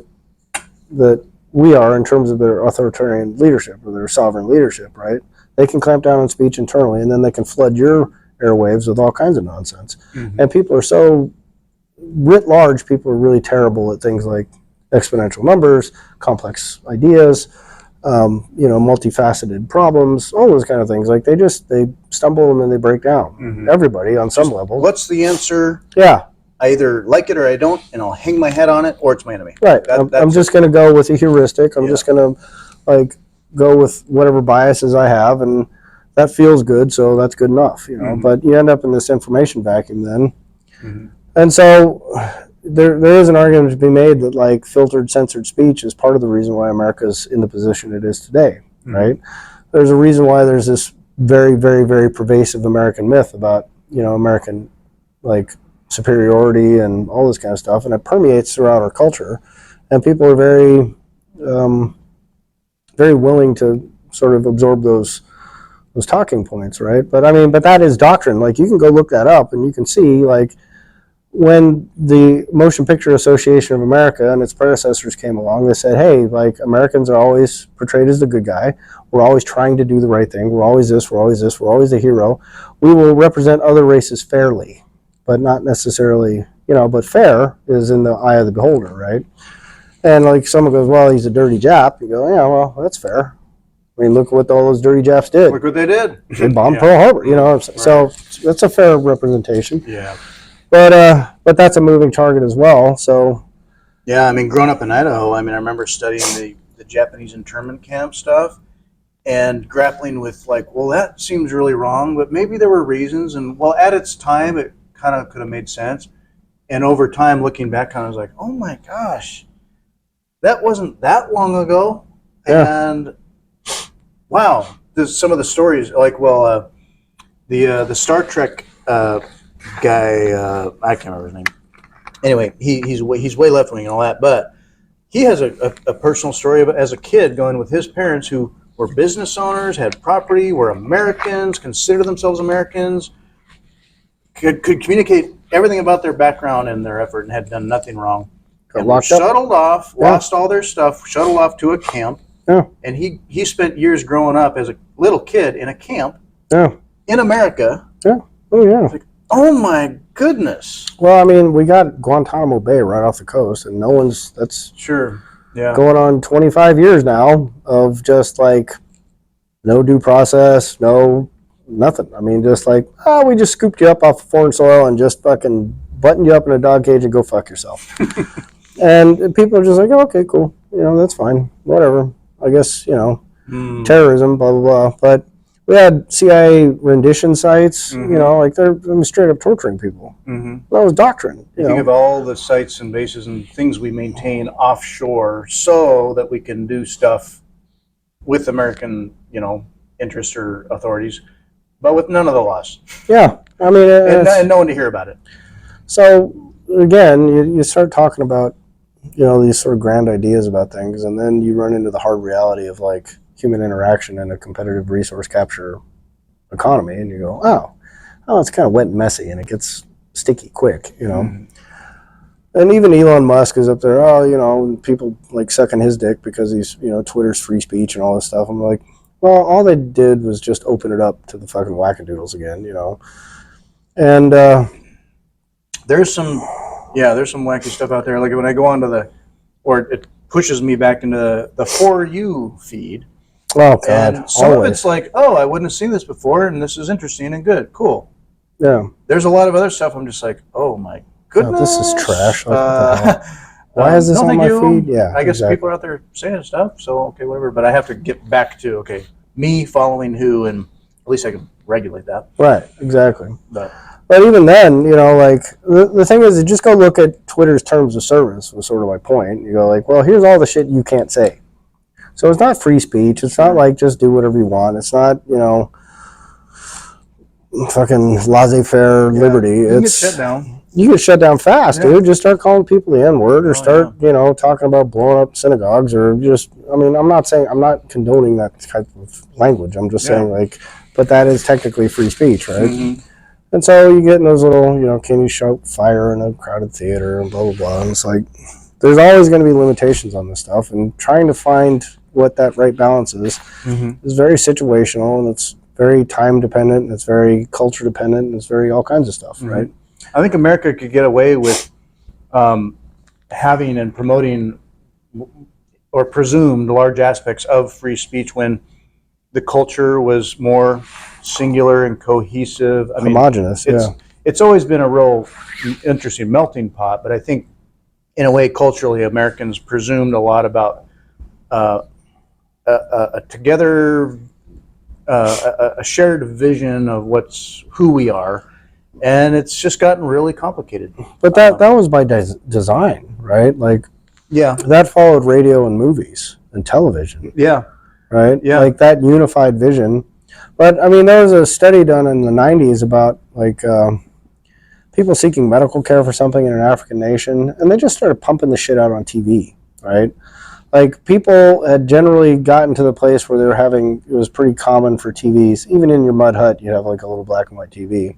that we are in terms of their authoritarian leadership or their sovereign leadership, right? They can clamp down on speech internally, and then they can flood your airwaves with all kinds of nonsense. Mm-hmm. And people are so, writ large, people are really terrible at things like exponential numbers, complex ideas, multifaceted problems, all those kind of things. Like they stumble and then they break down. Mm-hmm. Everybody on some level.
What's the answer?
Yeah.
I either like it or I don't, and I'll hang my head on it, or it's my enemy.
Right. I'm just going to go with a heuristic. I'm just going to go with whatever biases I have, and that feels good, so that's good enough. Mm-hmm. But you end up in this information vacuum then. Mm-hmm. And so there is an argument to be made that like filtered, censored speech is part of the reason why America's in the position it is today, mm-hmm. right? There's a reason why there's this very, very, very pervasive American myth about, American like superiority and all this kind of stuff, and it permeates throughout our culture, and people are very, very willing to sort of absorb those talking points, right? But that is doctrine. Like you can go look that up, and you can see like when the Motion Picture Association of America and its predecessors came along, they said, hey, like Americans are always portrayed as the good guy. We're always trying to do the right thing. We're always this, we're always this, we're always the hero. We will represent other races fairly, but not necessarily, but fair is in the eye of the beholder, right? And like someone goes, well, he's a dirty Jap. You go, yeah, well, that's fair. I mean, look what all those dirty Japs did.
Look what they did.
They bombed Pearl Harbor, Right. So that's a fair representation.
Yeah.
But that's a moving target as well. So
yeah, I mean, growing up in Idaho, I remember studying the Japanese internment camp stuff and grappling with like, well, that seems really wrong, but maybe there were reasons. And well, at its time, it kind of could have made sense. And over time, looking back on it, I was like, oh my gosh, that wasn't that long ago. Yeah. And wow, some of the stories, like, well, the Star Trek guy, I can't remember his name. Anyway, he's way left wing and all that, but he has a personal story of as a kid going with his parents who were business owners, had property, were Americans, considered themselves Americans, could communicate everything about their background and their effort, and had done nothing wrong. And were shuttled off, lost all their stuff, shuttled off to a camp. Yeah. And he spent years growing up as a little kid in a camp. Yeah. In America.
Yeah. Oh yeah.
Like, oh my goodness.
Well, I mean, we got Guantanamo Bay right off the coast, and that's
sure. Yeah.
Going on 25 years now of just like no due process, no nothing. I mean, just like, we just scooped you up off of foreign soil and just fucking buttoned you up in a dog cage and go fuck yourself. And people are just like, okay, cool. That's fine. Whatever. I guess, terrorism, blah, blah, blah. But we had CIA rendition sites, mm-hmm. Like they're straight up torturing people. Mm-hmm. That was doctrine.
You think of all the sites and bases and things we maintain offshore so that we can do stuff with American, interests or authorities, but with none of the laws.
Yeah. I mean,
and no one to hear about it.
So again, you start talking about, these sort of grand ideas about things, and then you run into the hard reality of like human interaction in a competitive resource capture economy, and you go, oh, it's kind of wet and messy, and it gets sticky quick, Mm-hmm. And even Elon Musk is up there, people like sucking his dick because he's, Twitter's free speech and all this stuff. I'm like, well, all they did was just open it up to the fucking wackadoodles again, And
there's some wacky stuff out there. Like when I go onto it pushes me back into the For You feed.
Oh, God.
And some of it's like, I wouldn't have seen this before, and this is interesting and good. Cool.
Yeah.
There's a lot of other stuff I'm just like, oh my goodness.
This is trash. Why is this on my feed? Yeah.
I guess people are out there saying stuff, so okay, whatever. But I have to get back to, me following who, and at least I can regulate that.
Right, exactly. But even then, like, the thing is, you just go look at Twitter's terms of service was sort of my point. You go like, well, here's all the shit you can't say. So it's not free speech. It's not like just do whatever you want. It's not, fucking laissez-faire liberty.
You can get shut down.
You get shut down fast,
Yeah.
dude. Just start calling people the N-word, or
Oh,
start, talking about blowing up synagogues, or just. I mean, I'm not condoning that type of language. I'm just saying, like, but that is technically free speech, right?
Mm-hmm.
And so you get in those little, can you shout fire in a crowded theater and blah blah blah. And it's like, there's always going to be limitations on this stuff, and trying to find what that right balance is very situational, and it's very time dependent, and it's very culture dependent, and it's very all kinds of stuff, right?
I think America could get away with having and promoting or presumed large aspects of free speech when the culture was more singular and cohesive. I mean,
homogenous.
It's always been a real interesting melting pot, but I think in a way culturally Americans presumed a lot about a together a shared vision of who we are, and it's just gotten really complicated.
But that was by design, right? Like, that followed radio and movies and television. Right?
Yeah.
Like that unified vision. But I mean, there was a study done in the 90s about like people seeking medical care for something in an African nation, and they just started pumping the shit out on TV, right? Like, people had generally gotten to the place where it was pretty common for TVs, even in your mud hut, you have like a little black and white TV.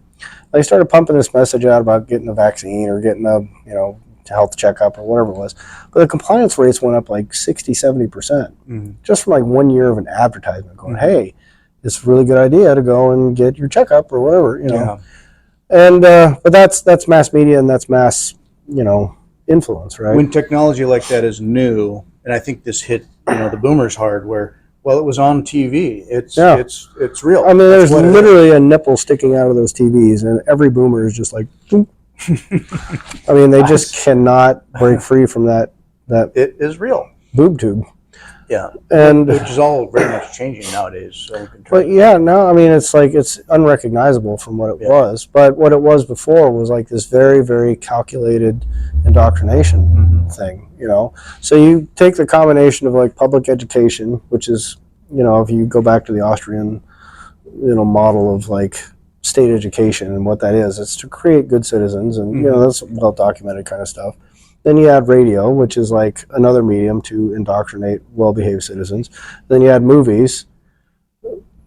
They started pumping this message out about getting a vaccine or getting a, health checkup or whatever it was. But the compliance rates went up like 60, 70%, just from like 1 year of an advertisement going, hey, it's a really good idea to go and get your checkup or whatever, And, but that's mass media, and that's mass, influence, right?
When technology like that is new, and I think this hit, the boomers hard, where, well, it was on TV. It's real.
I mean, there's literally a nipple sticking out of those TVs, and every boomer is just like, I mean, they just cannot break free from that.
It is real.
Boob tube.
Yeah,
and
which is all very much changing nowadays. So
but no, I mean, it's like it's unrecognizable from what it was. But what it was before was like this very, very calculated indoctrination thing. So you take the combination of like public education, which is, if you go back to the Austrian, model of like state education and what that is, it's to create good citizens, and that's well documented kind of stuff. Then you add radio, which is like another medium to indoctrinate well-behaved citizens. Then you add movies,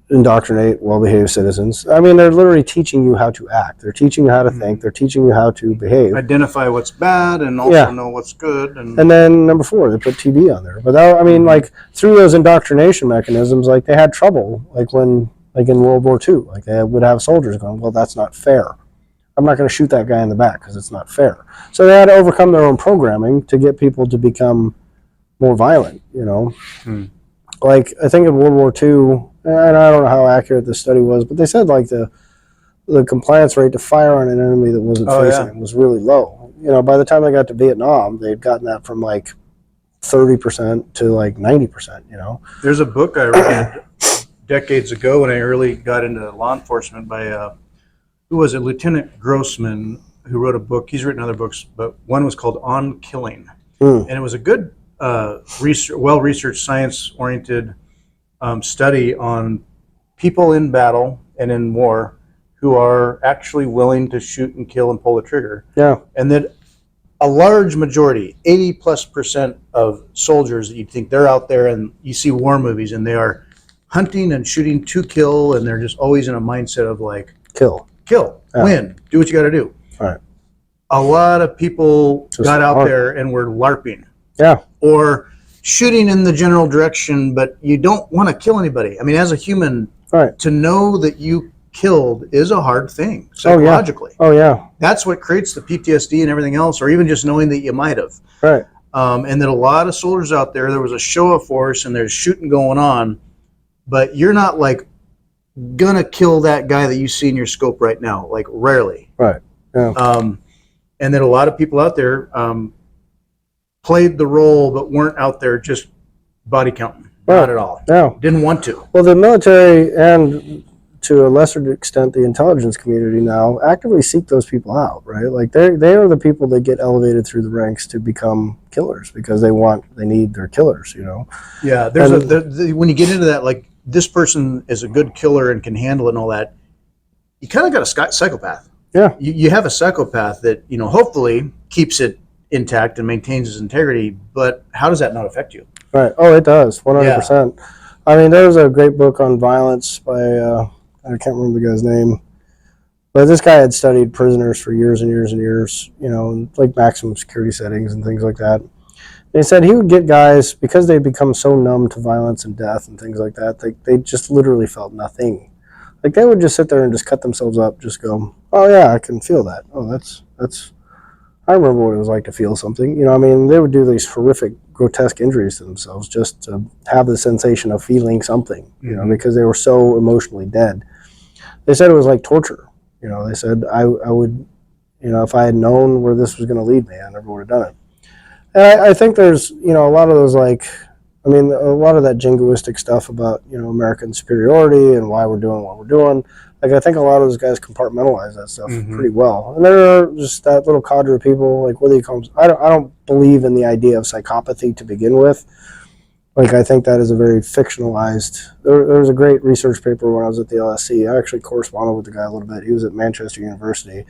indoctrinate well-behaved citizens. I mean, they're literally teaching you how to act. They're teaching you how to think. They're teaching you how to behave.
Identify what's bad and also know what's good. And
then number 4, they put TV on there. But that, I mean, like through those indoctrination mechanisms, like they had trouble, like in World War II, like they would have soldiers going, well, that's not fair. I'm not going to shoot that guy in the back because it's not fair. So they had to overcome their own programming to get people to become more violent, Like, I think in World War II, and I don't know how accurate this study was, but they said like the compliance rate to fire on an enemy that wasn't facing it was really low. By the time they got to Vietnam, they'd gotten that from like 30% to like 90%,
There's a book I read decades ago when I early got into law enforcement by who was it? Lieutenant Grossman, who wrote a book. He's written other books, but one was called On Killing. And it was a good, well-researched, science-oriented study on people in battle and in war who are actually willing to shoot and kill and pull the trigger.
Yeah.
And that a large majority, 80+% of soldiers that you'd think they're out there, and you see war movies, and they are hunting and shooting to kill, and they're just always in a mindset of like, kill, win, do what you got to do.
Right.
A lot of people got out there and were LARPing.
Yeah.
Or shooting in the general direction, but you don't want to kill anybody. I mean, as a human, to know that you killed is a hard thing psychologically.
Oh yeah.
That's what creates the PTSD and everything else, or even just knowing that you might have.
Right.
And that a lot of soldiers out there was a show of force and there's shooting going on, but you're not like gonna kill that guy that you see in your scope right now, like rarely.
Right. Yeah.
And then a lot of people out there played the role, but weren't out there just body counting. Not at all.
No.
Didn't want to.
Well, the military and to a lesser extent the intelligence community now actively seek those people out, right? Like they are the people that get elevated through the ranks to become killers because they need their killers,
Yeah, there's when you get into that, like this person is a good killer and can handle it and all that, you kind of got a psychopath.
Yeah.
You have a psychopath that, hopefully keeps it intact and maintains his integrity, but how does that not affect you?
Right. Oh, it does. 100%. Yeah. I mean, there's a great book on violence by, I can't remember the guy's name, but this guy had studied prisoners for years and years and years, like maximum security settings and things like that. And he said he would get guys, because they become so numb to violence and death and things like that, they just literally felt nothing. Like they would just sit there and just cut themselves up, just go, oh yeah, I can feel that. Oh, that's, I remember what it was like to feel something. I mean, they would do these horrific, grotesque injuries to themselves just to have the sensation of feeling something, because they were so emotionally dead. They said it was like torture. They said I would, if I had known where this was going to lead me, I never would have done it. And I think there's, a lot of those, like, I mean, a lot of that jingoistic stuff about, American superiority and why we're doing what we're doing. Like, I think a lot of those guys compartmentalize that stuff pretty well. And there are just that little cadre of people, like, whether you call them, I don't believe in the idea of psychopathy to begin with. Like, I think that is a very fictionalized. There was a great research paper when I was at the LSC. I actually corresponded with the guy a little bit. He was at Manchester University,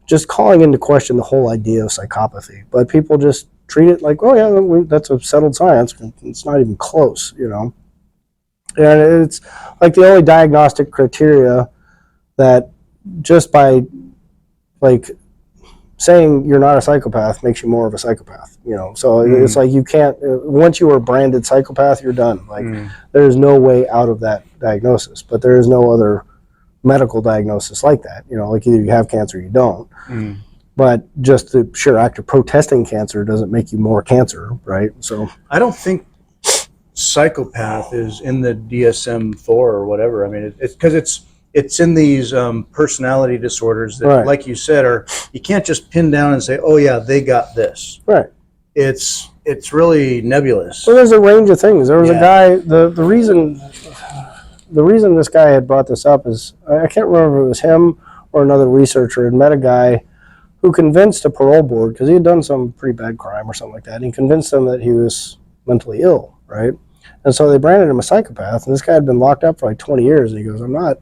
just calling into question the whole idea of psychopathy. But people just treat it like, oh yeah, that's a settled science. It's not even close, And it's like the only diagnostic criteria that just by like saying you're not a psychopath makes you more of a psychopath, So it's like you can't, once you are branded psychopath, you're done. Like there's no way out of that diagnosis, but there is no other medical diagnosis like that. Like either you have cancer or you don't. But just the sheer act of protesting cancer doesn't make you more cancer, right? So
I don't think psychopath is in the DSM-4 or whatever. I mean, it's because it's in these personality disorders that, right, like you said, you can't just pin down and say, oh yeah, they got this. Right. It's really nebulous.
Well, there's a range of things. There was a guy. The reason this guy had brought this up is I can't remember if it was him or another researcher had met a guy who convinced a parole board, because he had done some pretty bad crime or something like that, and he convinced them that he was mentally ill, right? And so they branded him a psychopath, and this guy had been locked up for like 20 years, and he goes, I'm not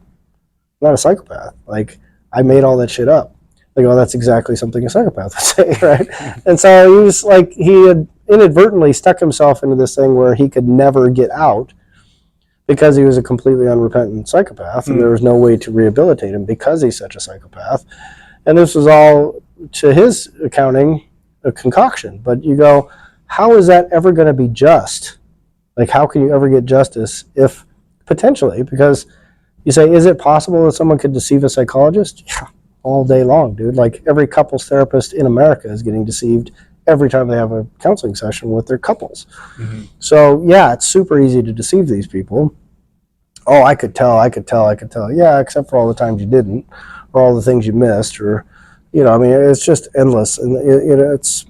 a psychopath. Like, I made all that shit up. They go, that's exactly something a psychopath would say, right? And so he was like, he had inadvertently stuck himself into this thing where he could never get out because he was a completely unrepentant psychopath, and there was no way to rehabilitate him because he's such a psychopath. And this was all, to his accounting, a concoction. But you go, how is that ever going to be just? Like, how can you ever get justice if, potentially, because you say, is it possible that someone could deceive a psychologist? Yeah, all day long, dude. Like, every couples therapist in America is getting deceived every time they have a counseling session with their couples. So, yeah, it's super easy to deceive these people. Oh, I could tell. Yeah, except for all the times you didn't, or all the things you missed, or, I mean, it's just endless. And it's,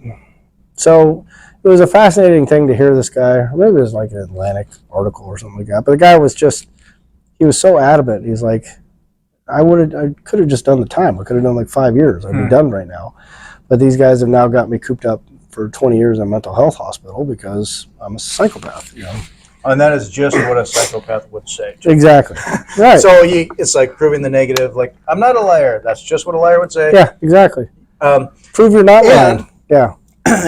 so it was a fascinating thing to hear this guy, or maybe it was like an Atlantic article or something like that, but the guy was just, he was so adamant. He's like, I could have just done the time. I could have done like 5 years. I'd be done right now. But these guys have now got me cooped up for 20 years in a mental health hospital because I'm a psychopath,
And that is just what a psychopath would say.
Exactly. Right.
So it's like proving the negative. Like, I'm not a liar. That's just what a liar would say.
Yeah, exactly. Prove you're not lying. Yeah.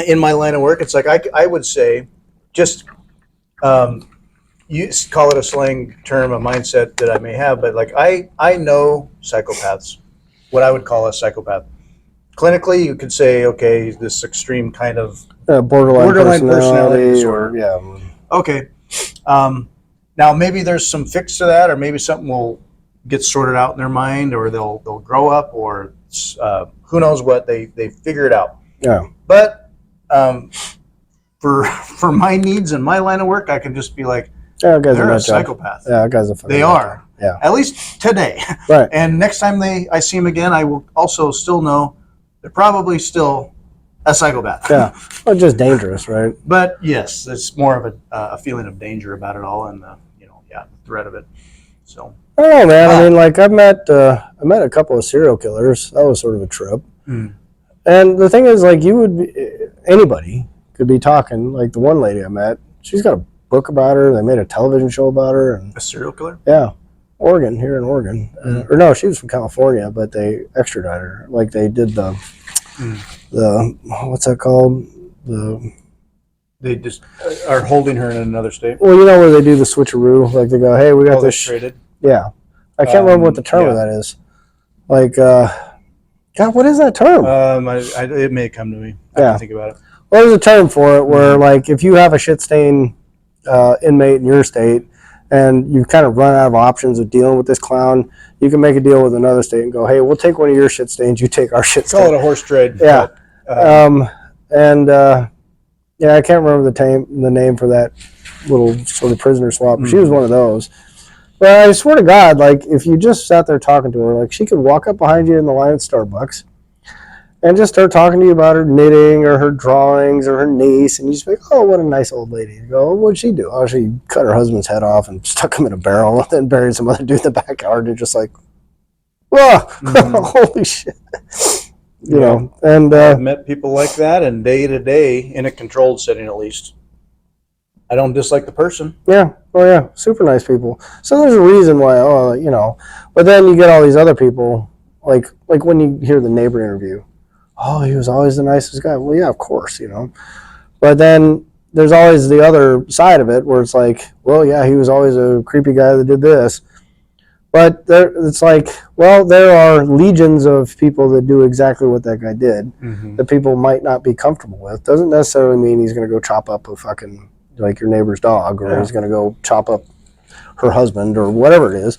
In my line of work, it's like I would say, just you call it a slang term, a mindset that I may have, but like I know psychopaths, what I would call a psychopath. Clinically, you could say, okay, this extreme kind of
borderline personality
disorder. Yeah. Okay. Now maybe there's some fix to that, or maybe something will get sorted out in their mind, or they'll grow up, or who knows what, they figure it out.
Yeah.
But for my needs and my line of work, I can just be like,
yeah, guys
they're
are
a psychopath.
Yeah, guys are.
They are.
Yeah.
At least today.
Right.
And next time I see them again, I will also still know they're probably still a psychopath.
Yeah. Well, just dangerous, right?
But yes, it's more of a feeling of danger about it all, and the threat of it. So.
I don't know, man. I mean, like I met a couple of serial killers. That was sort of a trip. And the thing is, like, anybody could be talking. Like the one lady I met, she's got a book about her. They made a television show about her. And
a serial killer?
Yeah. Oregon, here in Oregon. Or no, she was from California, but they extradited her. Like they did the what's that called?
They just are holding her in another state.
Well, you know where they do the switcheroo? Like they go, hey, we got this.
Traded.
Yeah. I can't remember what the term of that is. Like, God, what is that term?
It may come to me. I can think about it.
Well, there's a term for it where, like, if you have a shit stain inmate in your state and you kind of run out of options of dealing with this clown, you can make a deal with another state and go, hey, we'll take one of your shit stains, you take our shit stain.
Call it a horse trade.
Yeah. I can't remember the name for that little sort of prisoner swap, but she was one of those. But I swear to God, like, if you just sat there talking to her, like, she could walk up behind you in the line at Starbucks and just start talking to you about her knitting or her drawings or her niece, and you just be like, oh, what a nice old lady. You go, what'd she do? Oh, she cut her husband's head off and stuck him in a barrel and then buried some other dude in the backyard. And you're just like, whoa, holy shit. You know, and
I've met people like that, and day to day, in a controlled setting at least. I don't dislike the person.
Yeah. Oh, yeah. Super nice people. So there's a reason why, but then you get all these other people, like when you hear the neighbor interview, oh, he was always the nicest guy. Well, yeah, of course, But then there's always the other side of it where it's like, well, yeah, he was always a creepy guy that did this. But it's like, well, there are legions of people that do exactly what that guy did that people might not be comfortable with. Doesn't necessarily mean he's going to go chop up a fucking, like, your neighbor's dog, or he's going to go chop up her husband or whatever it is,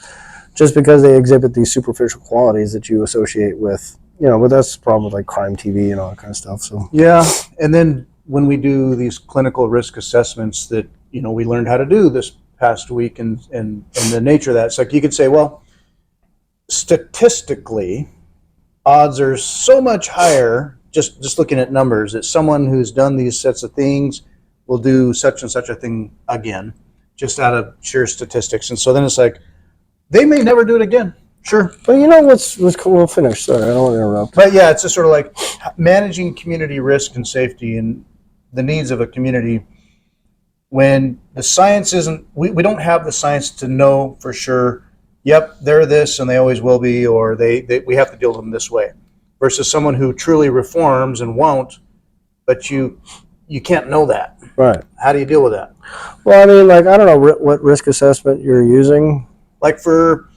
just because they exhibit these superficial qualities that you associate with, but that's the problem with, like, crime TV and all that kind of stuff. So
yeah, and then when we do these clinical risk assessments that, we learned how to do this past week and the nature of that, it's like you could say, well, statistically, odds are so much higher, just looking at numbers, that someone who's done these sets of things will do such and such a thing again, just out of sheer statistics. And so then it's like, they may never do it again. Sure.
But what's cool? We'll finish. Sorry, I don't want to interrupt.
But yeah, it's just sort of like managing community risk and safety and the needs of a community when the science isn't, we don't have the science to know for sure, yep, they're this and they always will be, or we have to deal with them this way, versus someone who truly reforms and won't, but you can't know that.
Right.
How do you deal with that?
Well, I mean, like, I don't know what risk assessment you're using.
Like for,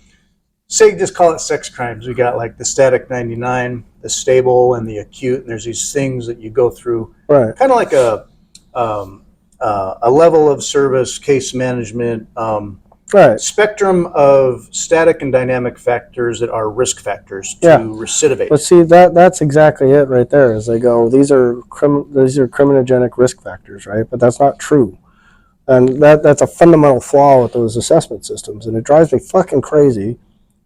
say, just call it sex crimes. We got like the static 99, the stable, and the acute, and there's these things that you go through.
Right.
Kind of like a level of service, case management, spectrum of static and dynamic factors that are risk factors to recidivate.
But see, that's exactly it right there. As they go, these are criminogenic risk factors, right? But that's not true, and that's a fundamental flaw with those assessment systems, and it drives me fucking crazy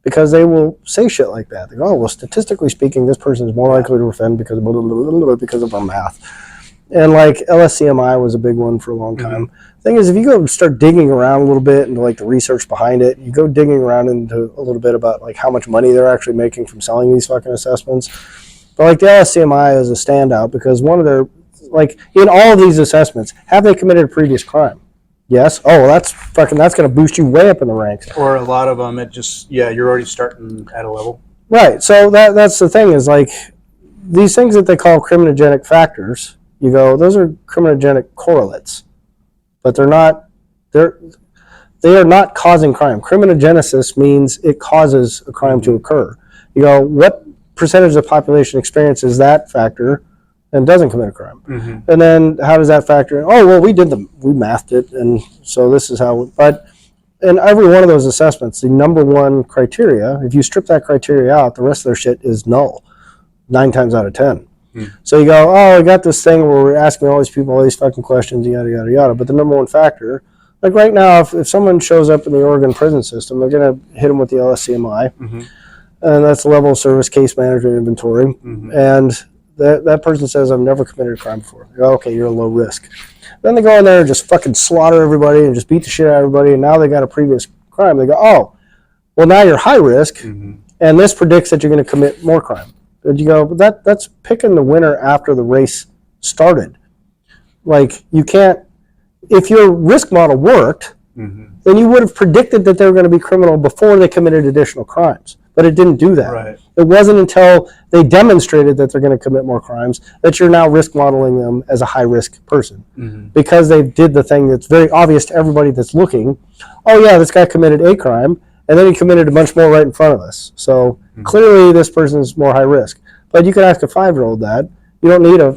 because they will say shit like that. They go, oh, well, statistically speaking, this person is more likely to offend because of blah, blah, blah, blah, because of our math. And like LSCMI was a big one for a long time. Thing is, if you go start digging around a little bit into like the research behind it, you go digging around into a little bit about like how much money they're actually making from selling these fucking assessments. But like the LSCMI is a standout because one of their, like in all of these assessments, have they committed a previous crime? Yes. Oh, well, that's going to boost you way up in the ranks.
Or a lot of them, it just, you're already starting at a level.
Right. So that's the thing is like these things that they call criminogenic factors, you go, those are criminogenic correlates, but they are not causing crime. Criminogenesis means it causes a crime to occur. You go, what percentage of the population experiences that factor and doesn't commit a crime? And then how does that factor in? Oh, well, we mathed it, and so this is how, but in every one of those assessments, the number one criteria, if you strip that criteria out, the rest of their shit is null, 9 times out of 10. So you go, oh, I got this thing where we're asking all these people all these fucking questions, yada, yada, yada. But the number one factor, like right now, if someone shows up in the Oregon prison system, they're going to hit them with the LSCMI. And that's the level of service case management inventory. And that person says, I've never committed a crime before. They go, okay, you're a low risk. Then they go in there and just fucking slaughter everybody and just beat the shit out of everybody. And now they got a previous crime. They go, oh, well, now you're high risk. And this predicts that you're going to commit more crime. But you go, but that's picking the winner after the race started. Like, you can't, if your risk model worked, then you would have predicted that they were going to be criminal before they committed additional crimes. But it didn't do that.
Right.
It wasn't until they demonstrated that they're going to commit more crimes that you're now risk modeling them as a high-risk person. Because they did the thing that's very obvious to everybody that's looking. Oh, yeah, this guy committed a crime, and then he committed a bunch more right in front of us. So clearly this person's more high risk. But you can ask a 5-year-old that. You don't need a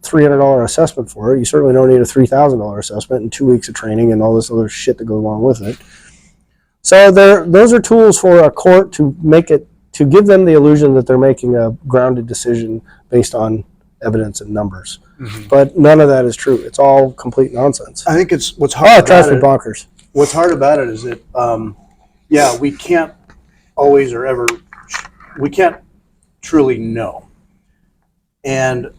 $300 assessment for it. You certainly don't need a $3,000 assessment and 2 weeks of training and all this other shit that goes along with it. So those are tools for a court to give them the illusion that they're making a grounded decision based on evidence and numbers. But none of that is true. It's all complete nonsense.
I think it's what's hard about it.
Bonkers.
What's hard about it is that, we can't always or ever, we can't truly know. And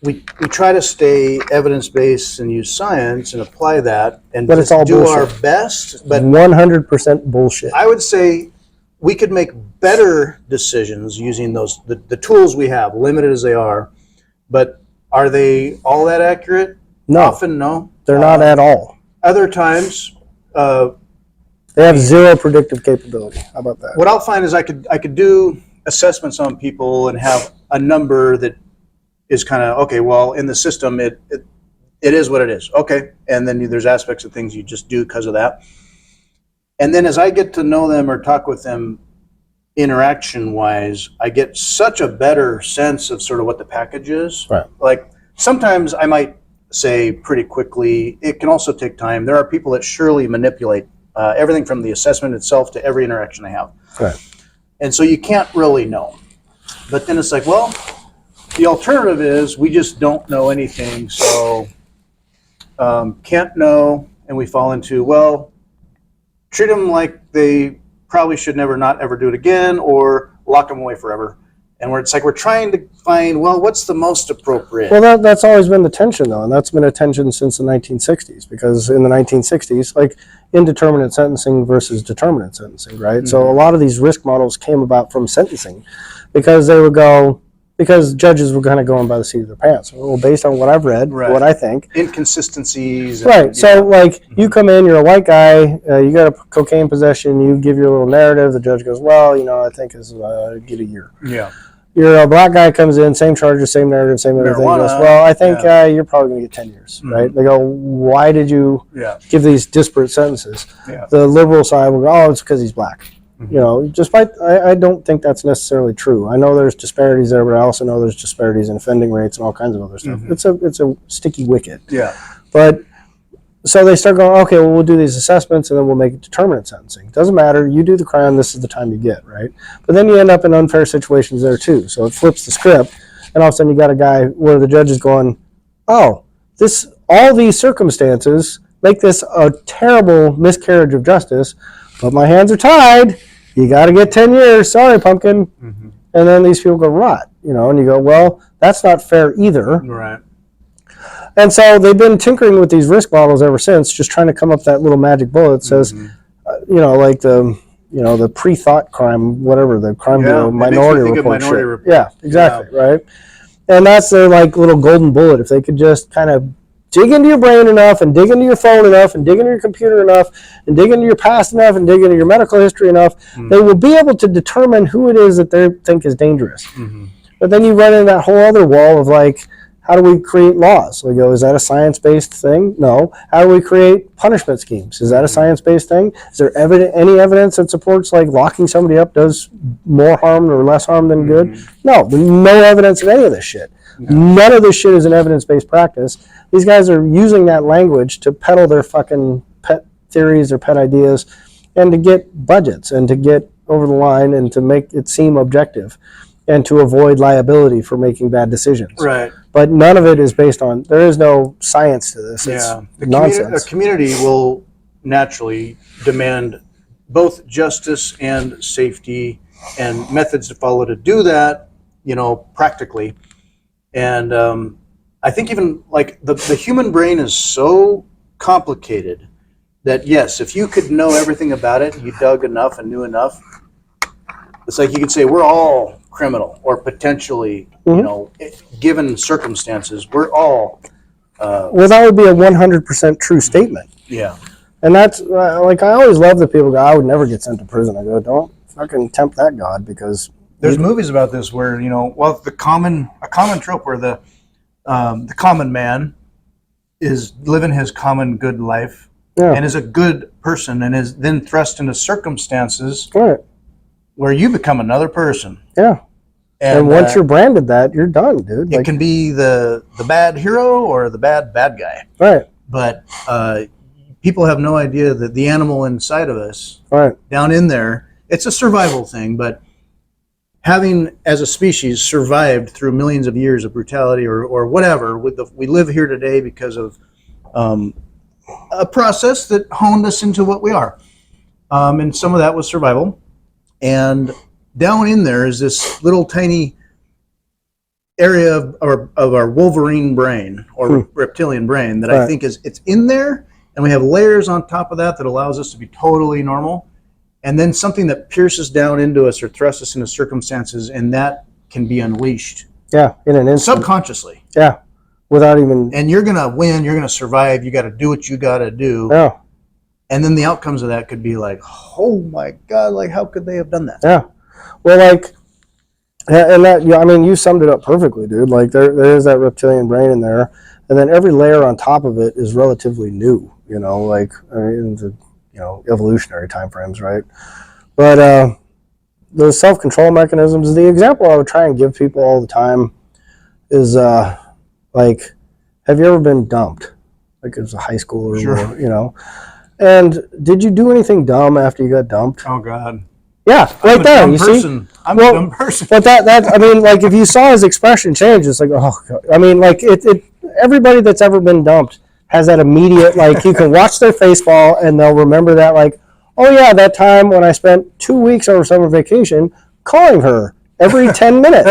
we try to stay evidence-based and use science and apply that and
But it's all
do
bullshit.
our best. But
100% bullshit.
I would say we could make better decisions using the tools we have, limited as they are. But are they all that accurate?
No.
Often, no.
They're not at all.
Other times,
They have zero predictive capability. How about that?
what I'll find is I could do assessments on people and have a number that is kind of, okay, well, in the system, it is what it is. Okay. And then there's aspects of things you just do because of that. And then as I get to know them or talk with them interaction wise, I get such a better sense of sort of what the package is.
Right.
Like sometimes I might say pretty quickly, it can also take time. There are people that surely manipulate everything from the assessment itself to every interaction they have.
Right.
And so you can't really know. But then it's like, well, the alternative is we just don't know anything, so can't know, and we fall into, well, treat them like they probably should never not ever do it again, or lock them away forever. And it's like we're trying to find, well, what's the most appropriate?
Well, that's always been the tension, though, and that's been a tension since the 1960s, because in the 1960s, like indeterminate sentencing versus determinate sentencing, right? So a lot of these risk models came about from sentencing because because judges were kind of going by the seat of their pants. Well, based on what I've read, what I think.
Inconsistencies.
Right. So, like, you come in, you're a white guy, you got a cocaine possession, you give your little narrative, the judge goes, well, I think is get a year.
Yeah.
You're a black guy, comes in, same charges, same narrative, same everything. Goes, well, I think you're probably going to get 10 years, right? They go, why did you give these disparate sentences?
Yeah.
The liberal side will go, oh, it's because he's black. Despite, I don't think that's necessarily true. I know there's disparities there, but I also know there's disparities in offending rates and all kinds of other stuff. It's a sticky wicket.
Yeah.
But so they start going, okay, well, we'll do these assessments and then we'll make it determinate sentencing. Doesn't matter. You do the crime. This is the time you get, right? But then you end up in unfair situations there too. So it flips the script, and all of a sudden you got a guy where the judge is going, oh, all these circumstances make this a terrible miscarriage of justice, but my hands are tied. You got to get 10 years. Sorry, pumpkin. And then these people go, rot, and you go, well, that's not fair either.
Right.
And so they've been tinkering with these risk models ever since, just trying to come up with that little magic bullet that says, like the pre-thought crime, whatever, the crime bureau minority report shit. Yeah, exactly, right? And that's their like little golden bullet. If they could just kind of dig into your brain enough and dig into your phone enough and dig into your computer enough and dig into your past enough and dig into your medical history enough, they will be able to determine who it is that they think is dangerous. But then you run into that whole other wall of like, how do we create laws? We go, is that a science-based thing? No. How do we create punishment schemes? Is that a science-based thing? Is there any evidence that supports like locking somebody up does more harm or less harm than good? No. There's no evidence of any of this shit. None of this shit is an evidence-based practice. These guys are using that language to peddle their fucking pet theories or pet ideas and to get budgets and to get over the line and to make it seem objective and to avoid liability for making bad decisions.
Right.
But none of it is based on, there is no science to this. It's nonsense.
A community will naturally demand both justice and safety and methods to follow to do that, practically. And I think even like the human brain is so complicated that yes, if you could know everything about it, you dug enough and knew enough, it's like you could say we're all criminal or potentially, given circumstances, we're all.
Well, that would be a 100% true statement.
Yeah.
And that's like, I always love the people go, I would never get sent to prison. I go, don't fucking tempt that God, because
There's movies about this where, well, a common trope where the common man is living his common good life and is a good person and is then thrust into circumstances where you become another person.
Yeah. And once you're branded that, you're done, dude.
It can be the bad hero or the bad guy.
Right.
But people have no idea that the animal inside of us, down in there, it's a survival thing, but having, as a species, survived through millions of years of brutality or whatever, we live here today because of a process that honed us into what we are. And some of that was survival. And down in there is this little tiny area of our Wolverine brain or reptilian brain that I think it's in there, and we have layers on top of that allows us to be totally normal. And then something that pierces down into us or thrusts us into circumstances, and that can be unleashed.
Yeah, in an instant.
Subconsciously.
Yeah, without even...
And you're going to win, you're going to survive, you got to do what you got to do.
Yeah.
And then the outcomes of that could be like, oh my God, like how could they have done that?
Yeah. Well, like, and that, I mean, you summed it up perfectly, dude. Like, there is that reptilian brain in there, and then every layer on top of it is relatively new, like, I mean, evolutionary timeframes, right? But the self-control mechanisms, the example I would try and give people all the time is like, have you ever been dumped? Like, as a high schooler,
sure.
And did you do anything dumb after you got dumped?
Oh God.
Yeah, right there. You see,
I'm a dumb person.
But that I mean, like, if you saw his expression change, it's like, oh God. I mean, like, it. Everybody that's ever been dumped has that immediate, like, you can watch their face fall and they'll remember that, like, oh yeah, that time when I spent 2 weeks over summer vacation calling her every 10 minutes.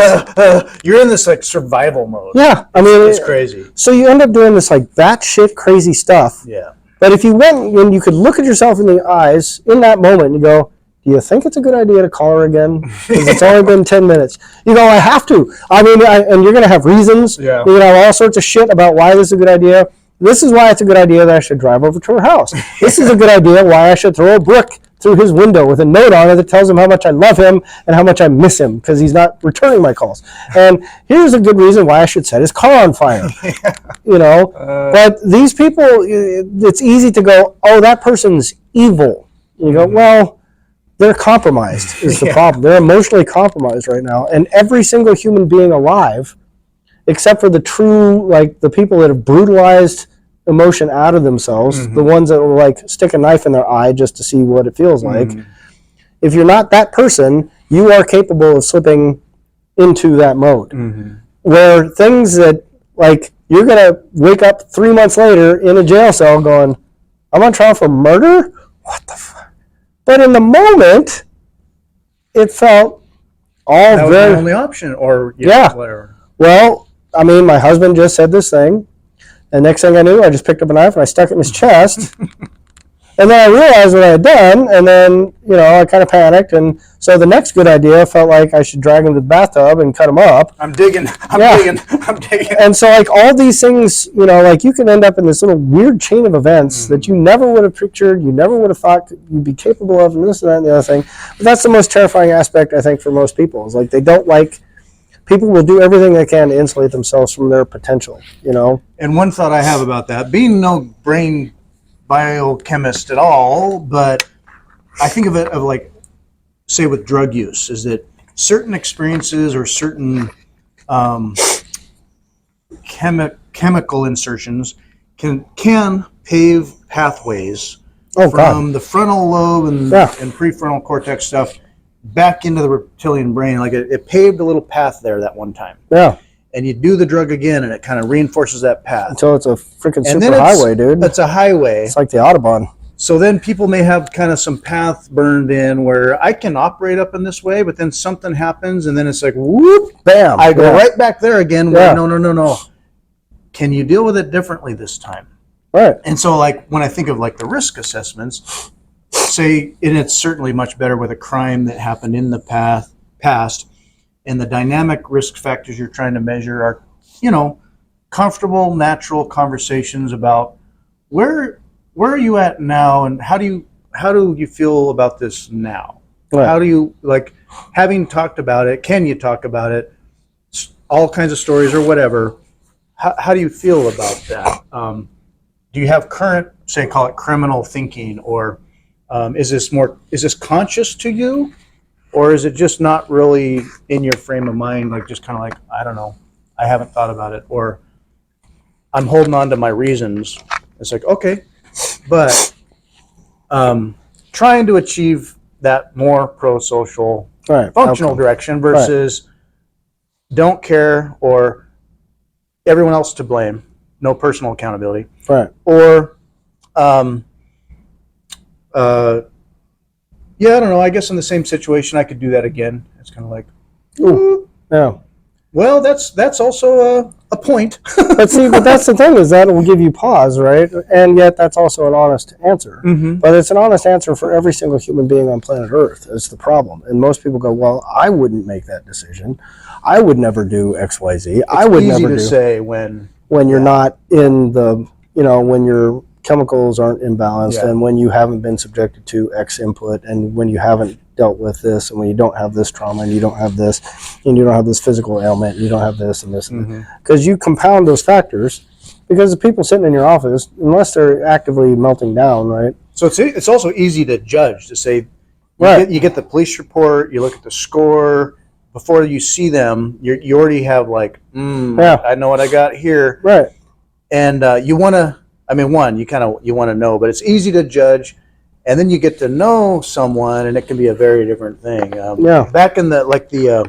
You're in this like survival mode.
Yeah, I mean,
it's crazy.
So you end up doing this like batshit crazy stuff.
Yeah. But
if you went and you could look at yourself in the eyes in that moment and you go, do you think it's a good idea to call her again? Because it's only been 10 minutes. You go, I have to. I mean, and you're going to have reasons.
Yeah.
You're going to have all sorts of shit about why this is a good idea. This is why it's a good idea that I should drive over to her house. This is a good idea why I should throw a brick through his window with a note on it that tells him how much I love him and how much I miss him because he's not returning my calls. And here's a good reason why I should set his car on fire. But these people, it's easy to go, oh, that person's evil. You go, well, they're compromised is the problem. They're emotionally compromised right now. And every single human being alive, except for the true, like, the people that have brutalized emotion out of themselves, the ones that will, like, stick a knife in their eye just to see what it feels like. If you're not that person, you are capable of slipping into that mode. Where things that, like, you're going to wake up 3 months later in a jail cell going, I'm on trial for murder? What the fuck? But in the moment, it felt all
that was
very...
the only option, or whatever.
Well, I mean, my husband just said this thing, and next thing I knew, I just picked up a knife and I stuck it in his chest. And then I realized what I had done, and then, I kind of panicked. And so the next good idea felt like I should drag him to the bathtub and cut him up.
I'm digging.
And so, like, all these things, like, you can end up in this little weird chain of events that you never would have pictured, you never would have thought you'd be capable of, and this and that and the other thing. But that's the most terrifying aspect, I think, for most people, is, like, they don't like... People will do everything they can to insulate themselves from their potential,
And one thought I have about that, being no brain biochemist at all, but I think of it of, like, say with drug use, is that certain experiences or certain chemical insertions can pave pathways from the frontal lobe and prefrontal cortex stuff back into the reptilian brain. Like it paved a little path there that one time.
Yeah.
And you do the drug again, and it kind of reinforces that path.
Until it's a freaking super highway, dude.
It's a highway.
It's like the Autobahn.
So then people may have kind of some path burned in where I can operate up in this way, but then something happens, and then it's like, whoop,
bam.
I go right back there again. Where, no. Can you deal with it differently this time?
Right.
And so, like, when I think of, like, the risk assessments, say, and it's certainly much better with a crime that happened in the past, and the dynamic risk factors you're trying to measure are, comfortable, natural conversations about where where are you at now, and how do you feel about this now?
Right.
How do you, like, having talked about it? Can you talk about it? All kinds of stories or whatever. How do you feel about that? Do you have current, say, call it criminal thinking, or is this conscious to you, or is it just not really in your frame of mind, like just kind of like, I don't know, I haven't thought about it, or I'm holding on to my reasons. It's like, okay, but trying to achieve that more pro-social,
Right.
functional
Okay.
direction versus don't care or everyone else to blame, no personal accountability,
Right.
or yeah, I don't know. I guess in the same situation, I could do that again. It's kind of like,
Ooh. Yeah.
well, that's also a point.
But see, but that's the thing, is that will give you pause, right? And yet that's also an honest answer.
Mm-hmm.
But it's an honest answer for every single human being on planet Earth. It's the problem. And most people go, well, I wouldn't make that decision. I would never do X, Y, Z. I would
It's easy
never
to
do.
say when
You're not in the, when your chemicals aren't imbalanced,
Yeah.
and when you haven't been subjected to X input, and when you haven't dealt with this, and when you don't have this trauma, and you don't have this, and you don't have this physical ailment, and you don't have this and this, and because you compound those factors, because the people sitting in your office, unless they're actively melting down, right?
So it's also easy to judge, to say,
Right.
you get the police report, you look at the score, before you see them, you already have like,
Yeah.
I know what I got here,
Right.
and you want to. I mean, one, you want to know, but it's easy to judge, and then you get to know someone, and it can be a very different thing.
Yeah.
Back in the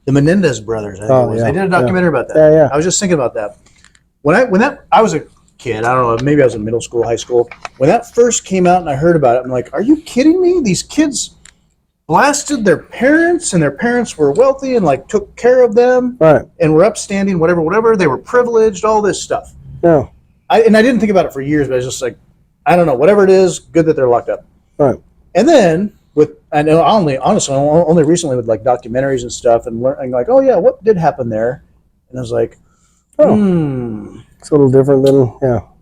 Menendez brothers, I think it was.
Yeah.
They did a documentary about that.
Yeah.
I was just thinking about that. When I was a kid, I don't know, maybe I was in middle school, high school. When that first came out and I heard about it, I'm like, are you kidding me? These kids blasted their parents, and their parents were wealthy and like took care of them,
Right.
and were upstanding, whatever. They were privileged, all this stuff.
Yeah.
I didn't think about it for years, but I was just like, I don't know, whatever it is, good that they're locked up.
Right.
And then I know only recently with like documentaries and stuff, and learning like, oh yeah, what did happen there? And I was like,
It's a little different than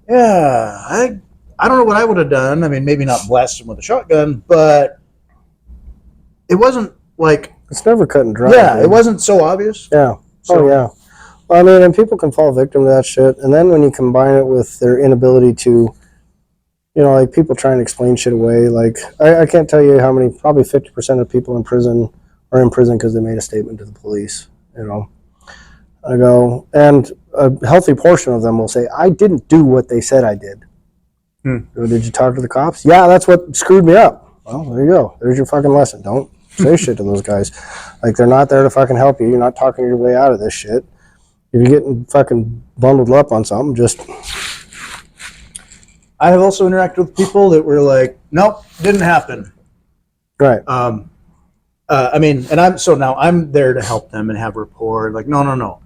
I don't know what I would have done. I mean, maybe not blast them with a shotgun, but it wasn't like,
it's never cut and dry.
yeah,
dude.
it wasn't so obvious.
Yeah.
So,
Yeah. Well, I mean, and people can fall victim to that shit. And then when you combine it with their inability to, like people trying to explain shit away. Like, I can't tell you how many, probably 50% of people in prison are in prison because they made a statement to the police, I go, and a healthy portion of them will say, I didn't do what they said I did. Or, did you talk to the cops? Yeah, that's what screwed me up. Well, there you go. There's your fucking lesson. Don't say shit to those guys. Like, they're not there to fucking help you. You're not talking your way out of this shit. If you're getting fucking bundled up on something, just...
I have also interacted with people that were like, nope, didn't happen.
Right.
I mean, and now I'm there to help them and have rapport. Like, no.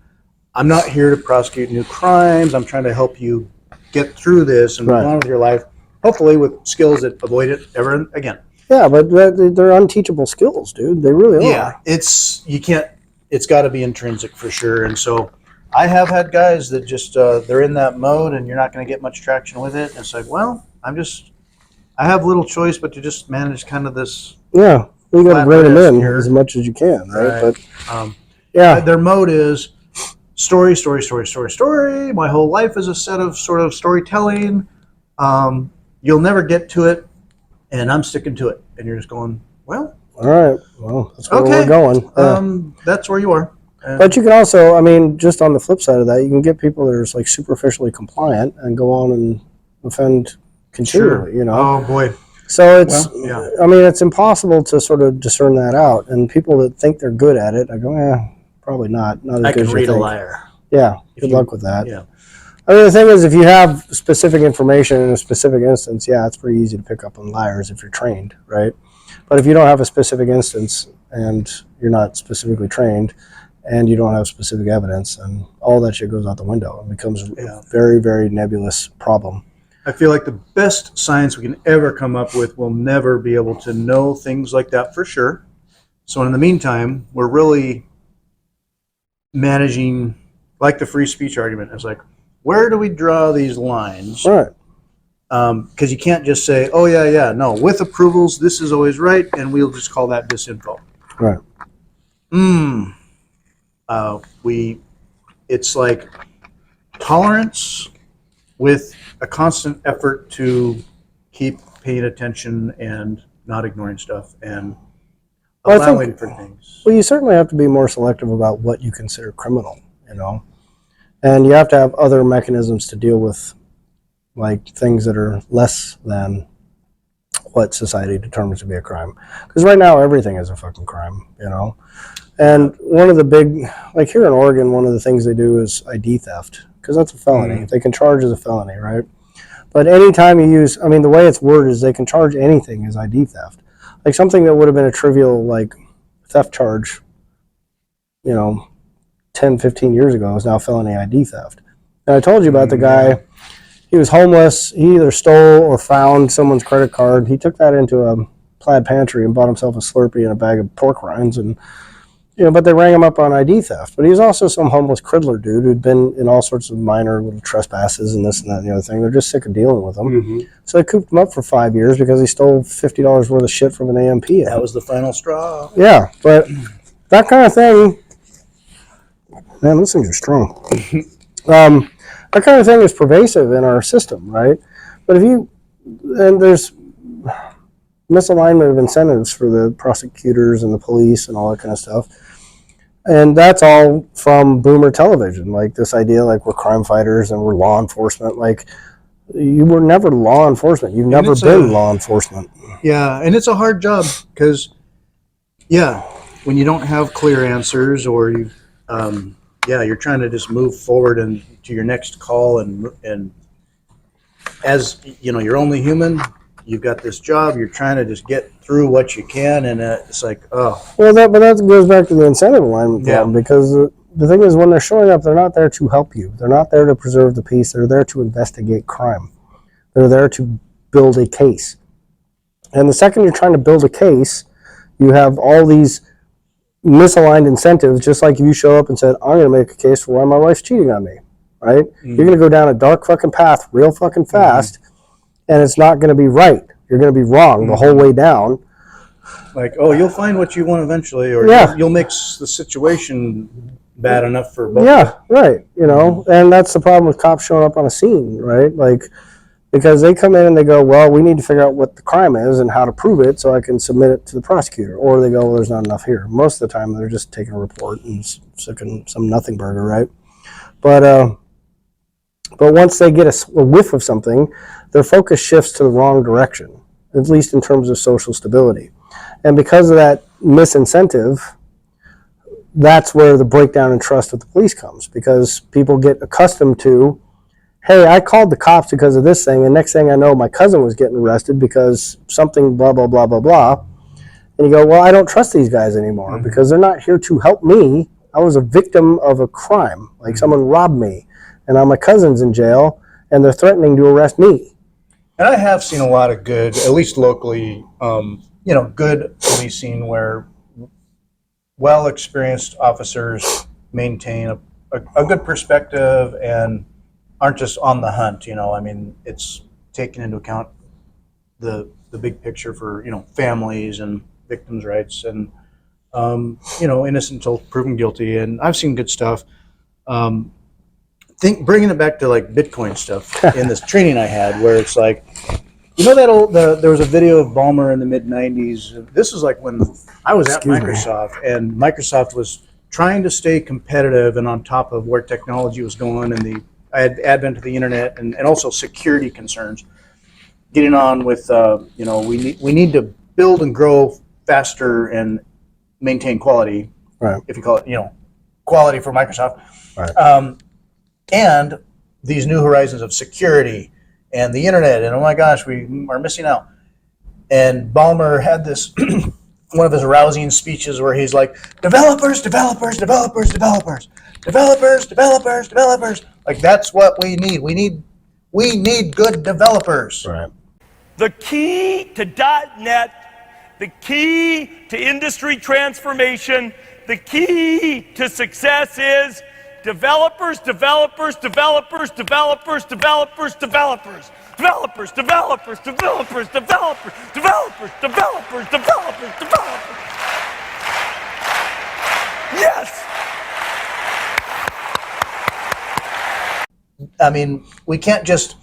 I'm not here to prosecute new crimes. I'm trying to help you get through this and move on with your life, hopefully with skills that avoid it ever again.
Yeah, but they're unteachable skills, dude. They really are.
Yeah, it's got to be intrinsic for sure. And so I have had guys that just, they're in that mode and you're not going to get much traction with it. And it's like, well, I have little choice but to just manage kind of this.
Yeah, you got to rein them in
here.
as much as you can, right?
But
yeah,
their mode is story. My whole life is a set of sort of storytelling. You'll never get to it, and I'm sticking to it. And you're just going, well.
All right. Well, that's where we're going.
That's where you are.
But you can also, I mean, just on the flip side of that, you can get people that are just like superficially compliant and go on and offend continually.
Sure. Oh boy.
So it's, I mean, it's impossible to sort of discern that out. And people that think they're good at it, I go, probably not. Not as
I
good
can
as
read
you
a
think.
liar.
Yeah. Good luck with that.
Yeah.
I mean, the thing is, if you have specific information in a specific instance, it's pretty easy to pick up on liars if you're trained, right? But if you don't have a specific instance and you're not specifically trained and you don't have specific evidence, then all that shit goes out the window and becomes a very, very nebulous problem.
I feel like the best science we can ever come up with will never be able to know things like that for sure. So in the meantime, we're really managing, like the free speech argument. It's like, where do we draw these lines?
Right.
Because you can't just say, oh, yeah, no, with approvals, this is always right, and we'll just call that disinfo.
Right.
It's like tolerance with a constant effort to keep paying attention and not ignoring stuff and
Well,
allowing for things.
Well, you certainly have to be more selective about what you consider criminal, you know, and you have to have other mechanisms to deal with, like things that are less than what society determines to be a crime. Because right now, everything is a fucking crime, you know. And one of the big, like here in Oregon, one of the things they do is ID theft, because that's a felony. They can charge as a felony, right? But anytime you use, I mean, the way it's worded is they can charge anything as ID theft. Like something that would have been a trivial, like, theft charge, 10, 15 years ago is now felony ID theft. And I told you about the guy, he was homeless. He either stole or found someone's credit card. He took that into a plaid pantry and bought himself a Slurpee and a bag of pork rinds. And, but they rang him up on ID theft. But he was also some homeless criddler dude who'd been in all sorts of minor little trespasses and this and that and the other thing. They're just sick of dealing with him. So they cooped him up for 5 years because he stole $50 worth of shit from an AMP.
That was the final straw.
Yeah, but that kind of thing, man, those things are strong. That kind of thing is pervasive in our system, right? But there's misalignment of incentives for the prosecutors and the police and all that kind of stuff. And that's all from boomer television, like this idea like we're crime fighters and we're law enforcement. Like, you were never law enforcement. You've never been law enforcement.
Yeah, and it's a hard job because, when you don't have clear answers or you're trying to just move forward and to your next call and as you're only human. You've got this job. You're trying to just get through what you can, and it's like, oh.
Well, that goes back to the incentive alignment problem, because the thing is, when they're showing up, they're not there to help you. They're not there to preserve the peace. They're there to investigate crime. They're there to build a case. And the second you're trying to build a case, you have all these misaligned incentives, just like if you show up and said, I'm going to make a case for why my wife's cheating on me, right? You're going to go down a dark fucking path real fucking fast, and it's not going to be right. You're going to be wrong the whole way down.
Like, oh, you'll find what you want eventually, or you'll make the situation bad enough for both.
Yeah, right. And that's the problem with cops showing up on a scene, right? Like, because they come in and they go, well, we need to figure out what the crime is and how to prove it so I can submit it to the prosecutor. Or they go, well, there's not enough here. Most of the time, they're just taking a report and sticking some nothing burger, right? But once they get a whiff of something, their focus shifts to the wrong direction, at least in terms of social stability. And because of that misincentive, that's where the breakdown in trust with the police comes, because people get accustomed to, hey, I called the cops because of this thing, and next thing I know, my cousin was getting arrested because something blah, blah, blah, blah, blah. And you go, well, I don't trust these guys anymore because they're not here to help me. I was a victim of a crime, like someone robbed me, and now my cousin's in jail, and they're threatening to arrest me.
And I have seen a lot of good, at least locally, good policing where well-experienced officers maintain a good perspective and aren't just on the hunt. I mean, it's taking into account the big picture for, families and victims' rights and, innocent until proven guilty. And I've seen good stuff. Bringing it back to like Bitcoin stuff in this training I had, where it's like, there was a video of Ballmer in the mid '90s. This was like when I was at Microsoft, and Microsoft was trying to stay competitive and on top of where technology was going and the advent of the internet and also security concerns. Getting on with, we need to build and grow faster and maintain quality,
right?
If you call it, quality for Microsoft.
Right.
And these new horizons of security and the internet, and oh my gosh, we are missing out. And Ballmer had this one of his rousing speeches where he's like, developers. Like, that's what we need. We need good developers.
Right.
The key to .NET, the key to industry transformation, the key to success is developers, developers, developers, developers, developers, developers. Developers, developers, developers, developers, developers, developers, developers, developers. Yes!
I mean, we can't just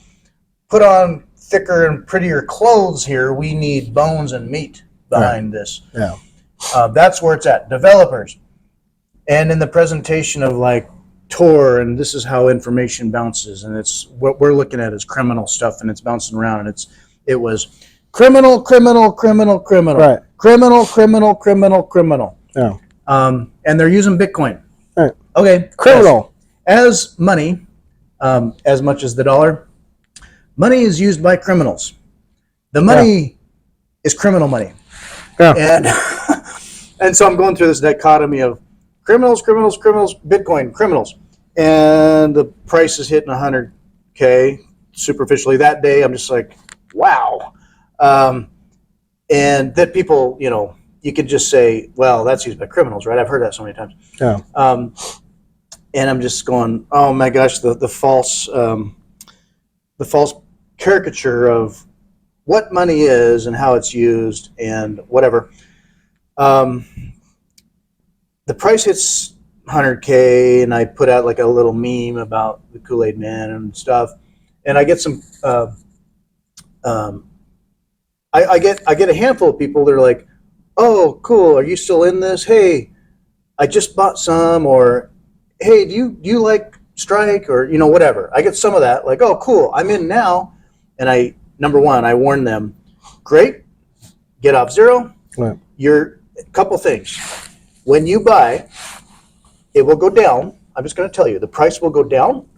put on thicker and prettier clothes here. We need bones and meat behind this.
Yeah.
That's where it's at. Developers. And in the presentation of like Tor, and this is how information bounces, and it's what we're looking at is criminal stuff, and it's bouncing around, and it was criminal, criminal, criminal, criminal,
Right.
criminal, criminal, criminal, criminal.
Yeah.
And they're using Bitcoin.
Right.
Okay.
Criminal.
As money, as much as the dollar, money is used by criminals. The money is criminal money.
Yeah.
And and so I'm going through this dichotomy of criminals, criminals, criminals, Bitcoin, criminals. And the price is hitting 100K superficially that day. I'm just like, wow. And that people, you know, you could just say, well, that's used by criminals, right? I've heard that so many times.
Yeah.
And I'm just going, oh my gosh, the false caricature of what money is and how it's used and whatever. The price hits 100K, and I put out like a little meme about the Kool-Aid Man and stuff, and I get some. I get a handful of people that are like, "Oh, cool, are you still in this? Hey, I just bought some," or "Hey, do you like Strike?" or you know whatever. I get some of that, like, "Oh, cool, I'm in now," and number one, I warn them, great, get off zero.
Right.
You're a couple things. When you buy, it will go down. I'm just going to tell you, the price will go down.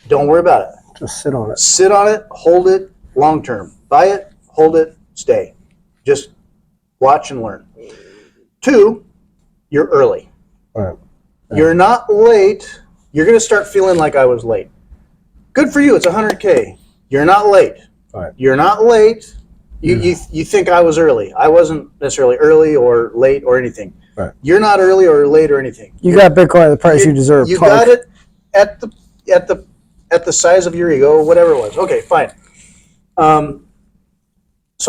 Don't worry about it.
Just sit on it.
Sit on it, hold it long term. Buy it, hold it, stay. Just watch and learn. 2, you're early.
Right. Yeah.
You're not late. You're going to start feeling like I was late. Good for you. It's 100K. You're not late.
Right.
You're not late. You think I was early. I wasn't necessarily early or late or anything.
Right.
You're not early or late or anything.
You got Bitcoin at the price you deserve.
You
punk.
got it at the size of your ego, whatever it was. Okay, fine. So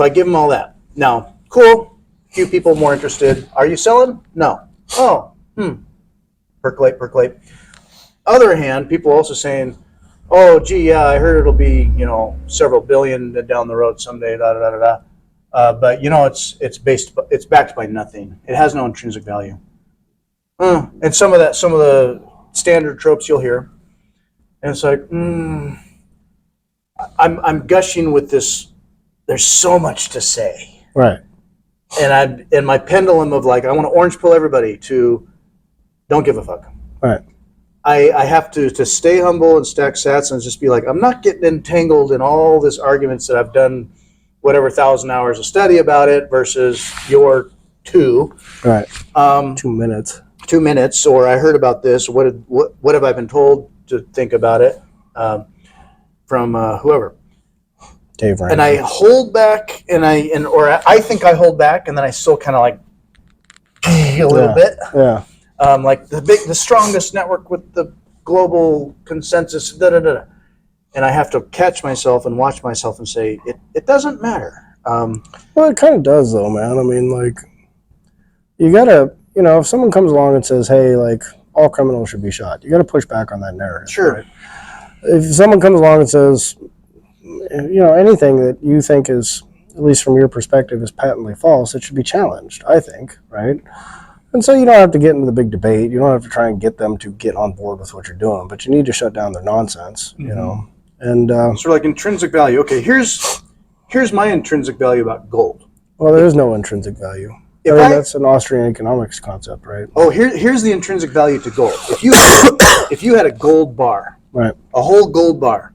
I give them all that. Now, cool. Few people more interested. Are you selling? No. Oh, percolate, percolate. Other hand, people also saying, oh, gee, yeah, I heard it'll be, you know, several billion down the road someday, da da da da da. But you know, it's backed by nothing. It has no intrinsic value. And some of the standard tropes you'll hear, and it's like, I'm gushing with this. There's so much to say,
Right.
and my pendulum of like, I want to orange pill everybody to don't give a fuck.
Right.
I have to stay humble and stack sats and just be like, I'm not getting entangled in all this arguments that I've done whatever 1,000 hours of study about it versus your 2.
Right. 2 minutes.
2 minutes, or I heard about this. What have I been told to think about it from whoever?
Dave Ryan.
And I hold back, or I think I hold back, and then I still kind of like a little bit.
Yeah.
Like the strongest network with the global consensus, da da da. And I have to catch myself and watch myself and say, it doesn't matter.
Well, it kind of does, though, man. I mean, like, you gotta, you know, if someone comes along and says, hey, like, all criminals should be shot, you gotta push back on that narrative.
Sure.
Right? If someone comes along and says, you know, anything that you think is, at least from your perspective, is patently false, it should be challenged, I think, right? And so you don't have to get into the big debate. You don't have to try and get them to get on board with what you're doing, but you need to shut down their nonsense, you know? And
So like intrinsic value. Okay, here's my intrinsic value about gold.
well, there is no intrinsic value.
If
That's an Austrian economics concept, right?
Oh, here's the intrinsic value to gold. If you had a gold bar,
Right.
a whole gold bar,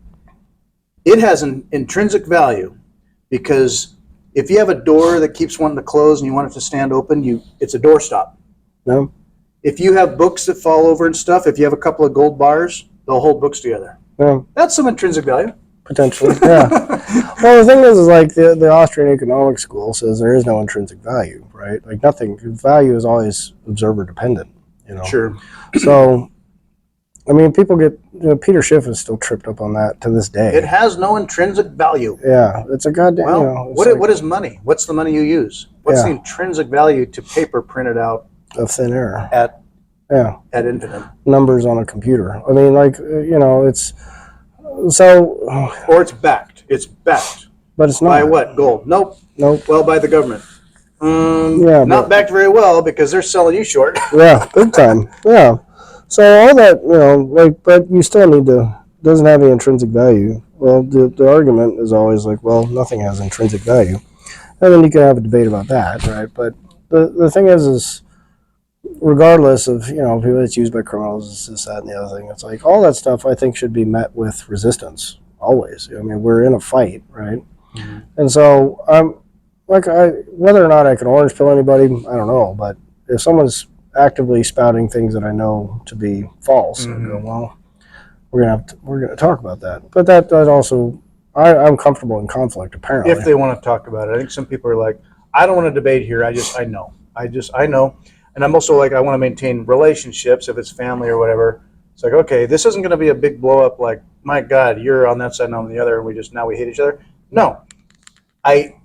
it has an intrinsic value because if you have a door that keeps wanting to close and you want it to stand open, it's a doorstop.
No?
If you have books that fall over and stuff, if you have a couple of gold bars, they'll hold books together.
No.
That's some intrinsic value.
Potentially, yeah. Well, the thing is like the Austrian economics school says there is no intrinsic value, right? Like nothing. Value is always observer dependent, you know?
Sure.
So I mean, people get, Peter Schiff is still tripped up on that to this day.
It has no intrinsic value.
Yeah, it's a goddamn,
Well, what is money? What's the money you use? What's the intrinsic value to paper printed out
of thin air
at infinite?
Numbers on a computer. I mean, like, it's so.
Or it's backed. It's backed.
But it's not.
By what? Gold? Nope. Well, by the government. Not backed very well because they're selling you short.
Yeah, big time. Yeah. So all that, but you still need to, doesn't have any intrinsic value. Well, the argument is always like, well, nothing has intrinsic value. And then you can have a debate about that, right? But the thing is regardless of, people that's used by criminals, this, that, and the other thing, it's like all that stuff I think should be met with resistance, always. I mean, we're in a fight, right? Mm-hmm. And so whether or not I can orange pill anybody, I don't know. But if someone's actively spouting things that I know to be false, I go, well, we're gonna talk about that. But that also, I'm comfortable in conflict, apparently.
If they want to talk about it. I think some people are like, I don't want to debate here. I know. And I'm also like, I want to maintain relationships if it's family or whatever. It's like, okay, this isn't going to be a big blow up. Like, my God, you're on that side and I'm on the other, and we hate each other. No,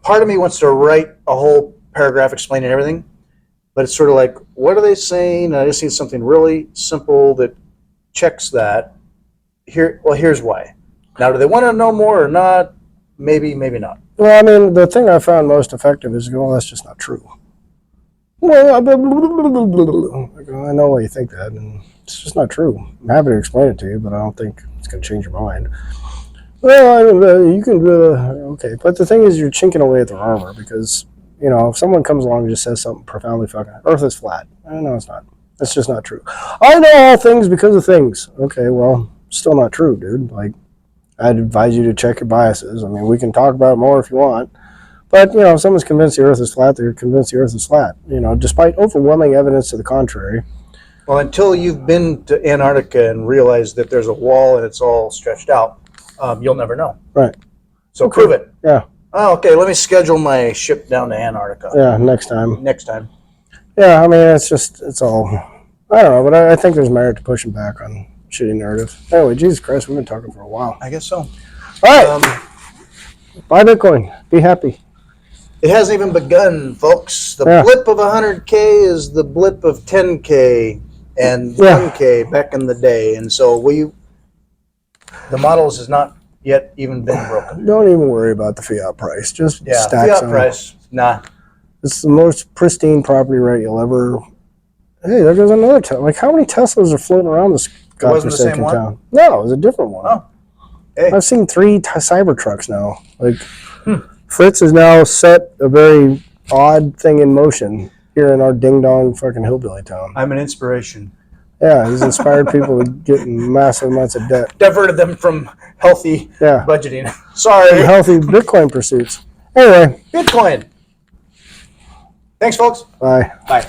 part of me wants to write a whole paragraph explaining everything, but it's sort of like, what are they saying? I just need something really simple that checks that. Here's why. Now, do they want to know more or not? Maybe, maybe not.
Well, I mean, the thing I found most effective is, well, that's just not true. Well, I know why you think that, and it's just not true. I'm happy to explain it to you, but I don't think it's going to change your mind. Well, you can, okay. But the thing is, you're chinking away at their armor because, if someone comes along and just says something profoundly fucking, Earth is flat. No, it's not. It's just not true. I know all things because of things. Okay, well, still not true, dude. Like, I'd advise you to check your biases. I mean, we can talk about it more if you want. But, if someone's convinced the Earth is flat, they're convinced the Earth is flat, despite overwhelming evidence to the contrary.
Well, until you've been to Antarctica and realized that there's a wall and it's all stretched out, you'll never know.
Right.
So prove it.
Yeah.
Oh, okay, let me schedule my ship down to Antarctica.
Yeah, next time.
Yeah,
I mean, it's all, I don't know, but I think there's merit to pushing back on shitty narrative. Anyway, Jesus Christ, we've been talking for a while.
I guess so.
All right. Buy Bitcoin. Be happy.
It hasn't even begun, folks. The blip of 100K is the blip of 10K and 1K back in the day. And so the models has not yet even been broken.
Don't even worry about the fiat price. Just stack
fiat
some.
Price, nah.
It's the most pristine property right you'll ever. Hey, there goes another Tesla. Like, how many Teslas are floating around this godforsaken town? No, it was a different one.
Oh. Hey.
I've seen 3 Cybertrucks now. Like, Fritz has now set a very odd thing in motion here in our ding-dong fucking hillbilly town.
I'm an inspiration.
Yeah, he's inspired people to get in massive amounts of debt.
Diverted them from healthy budgeting. Sorry.
And healthy Bitcoin pursuits. Anyway.
Bitcoin. Thanks, folks.
Bye.
Bye.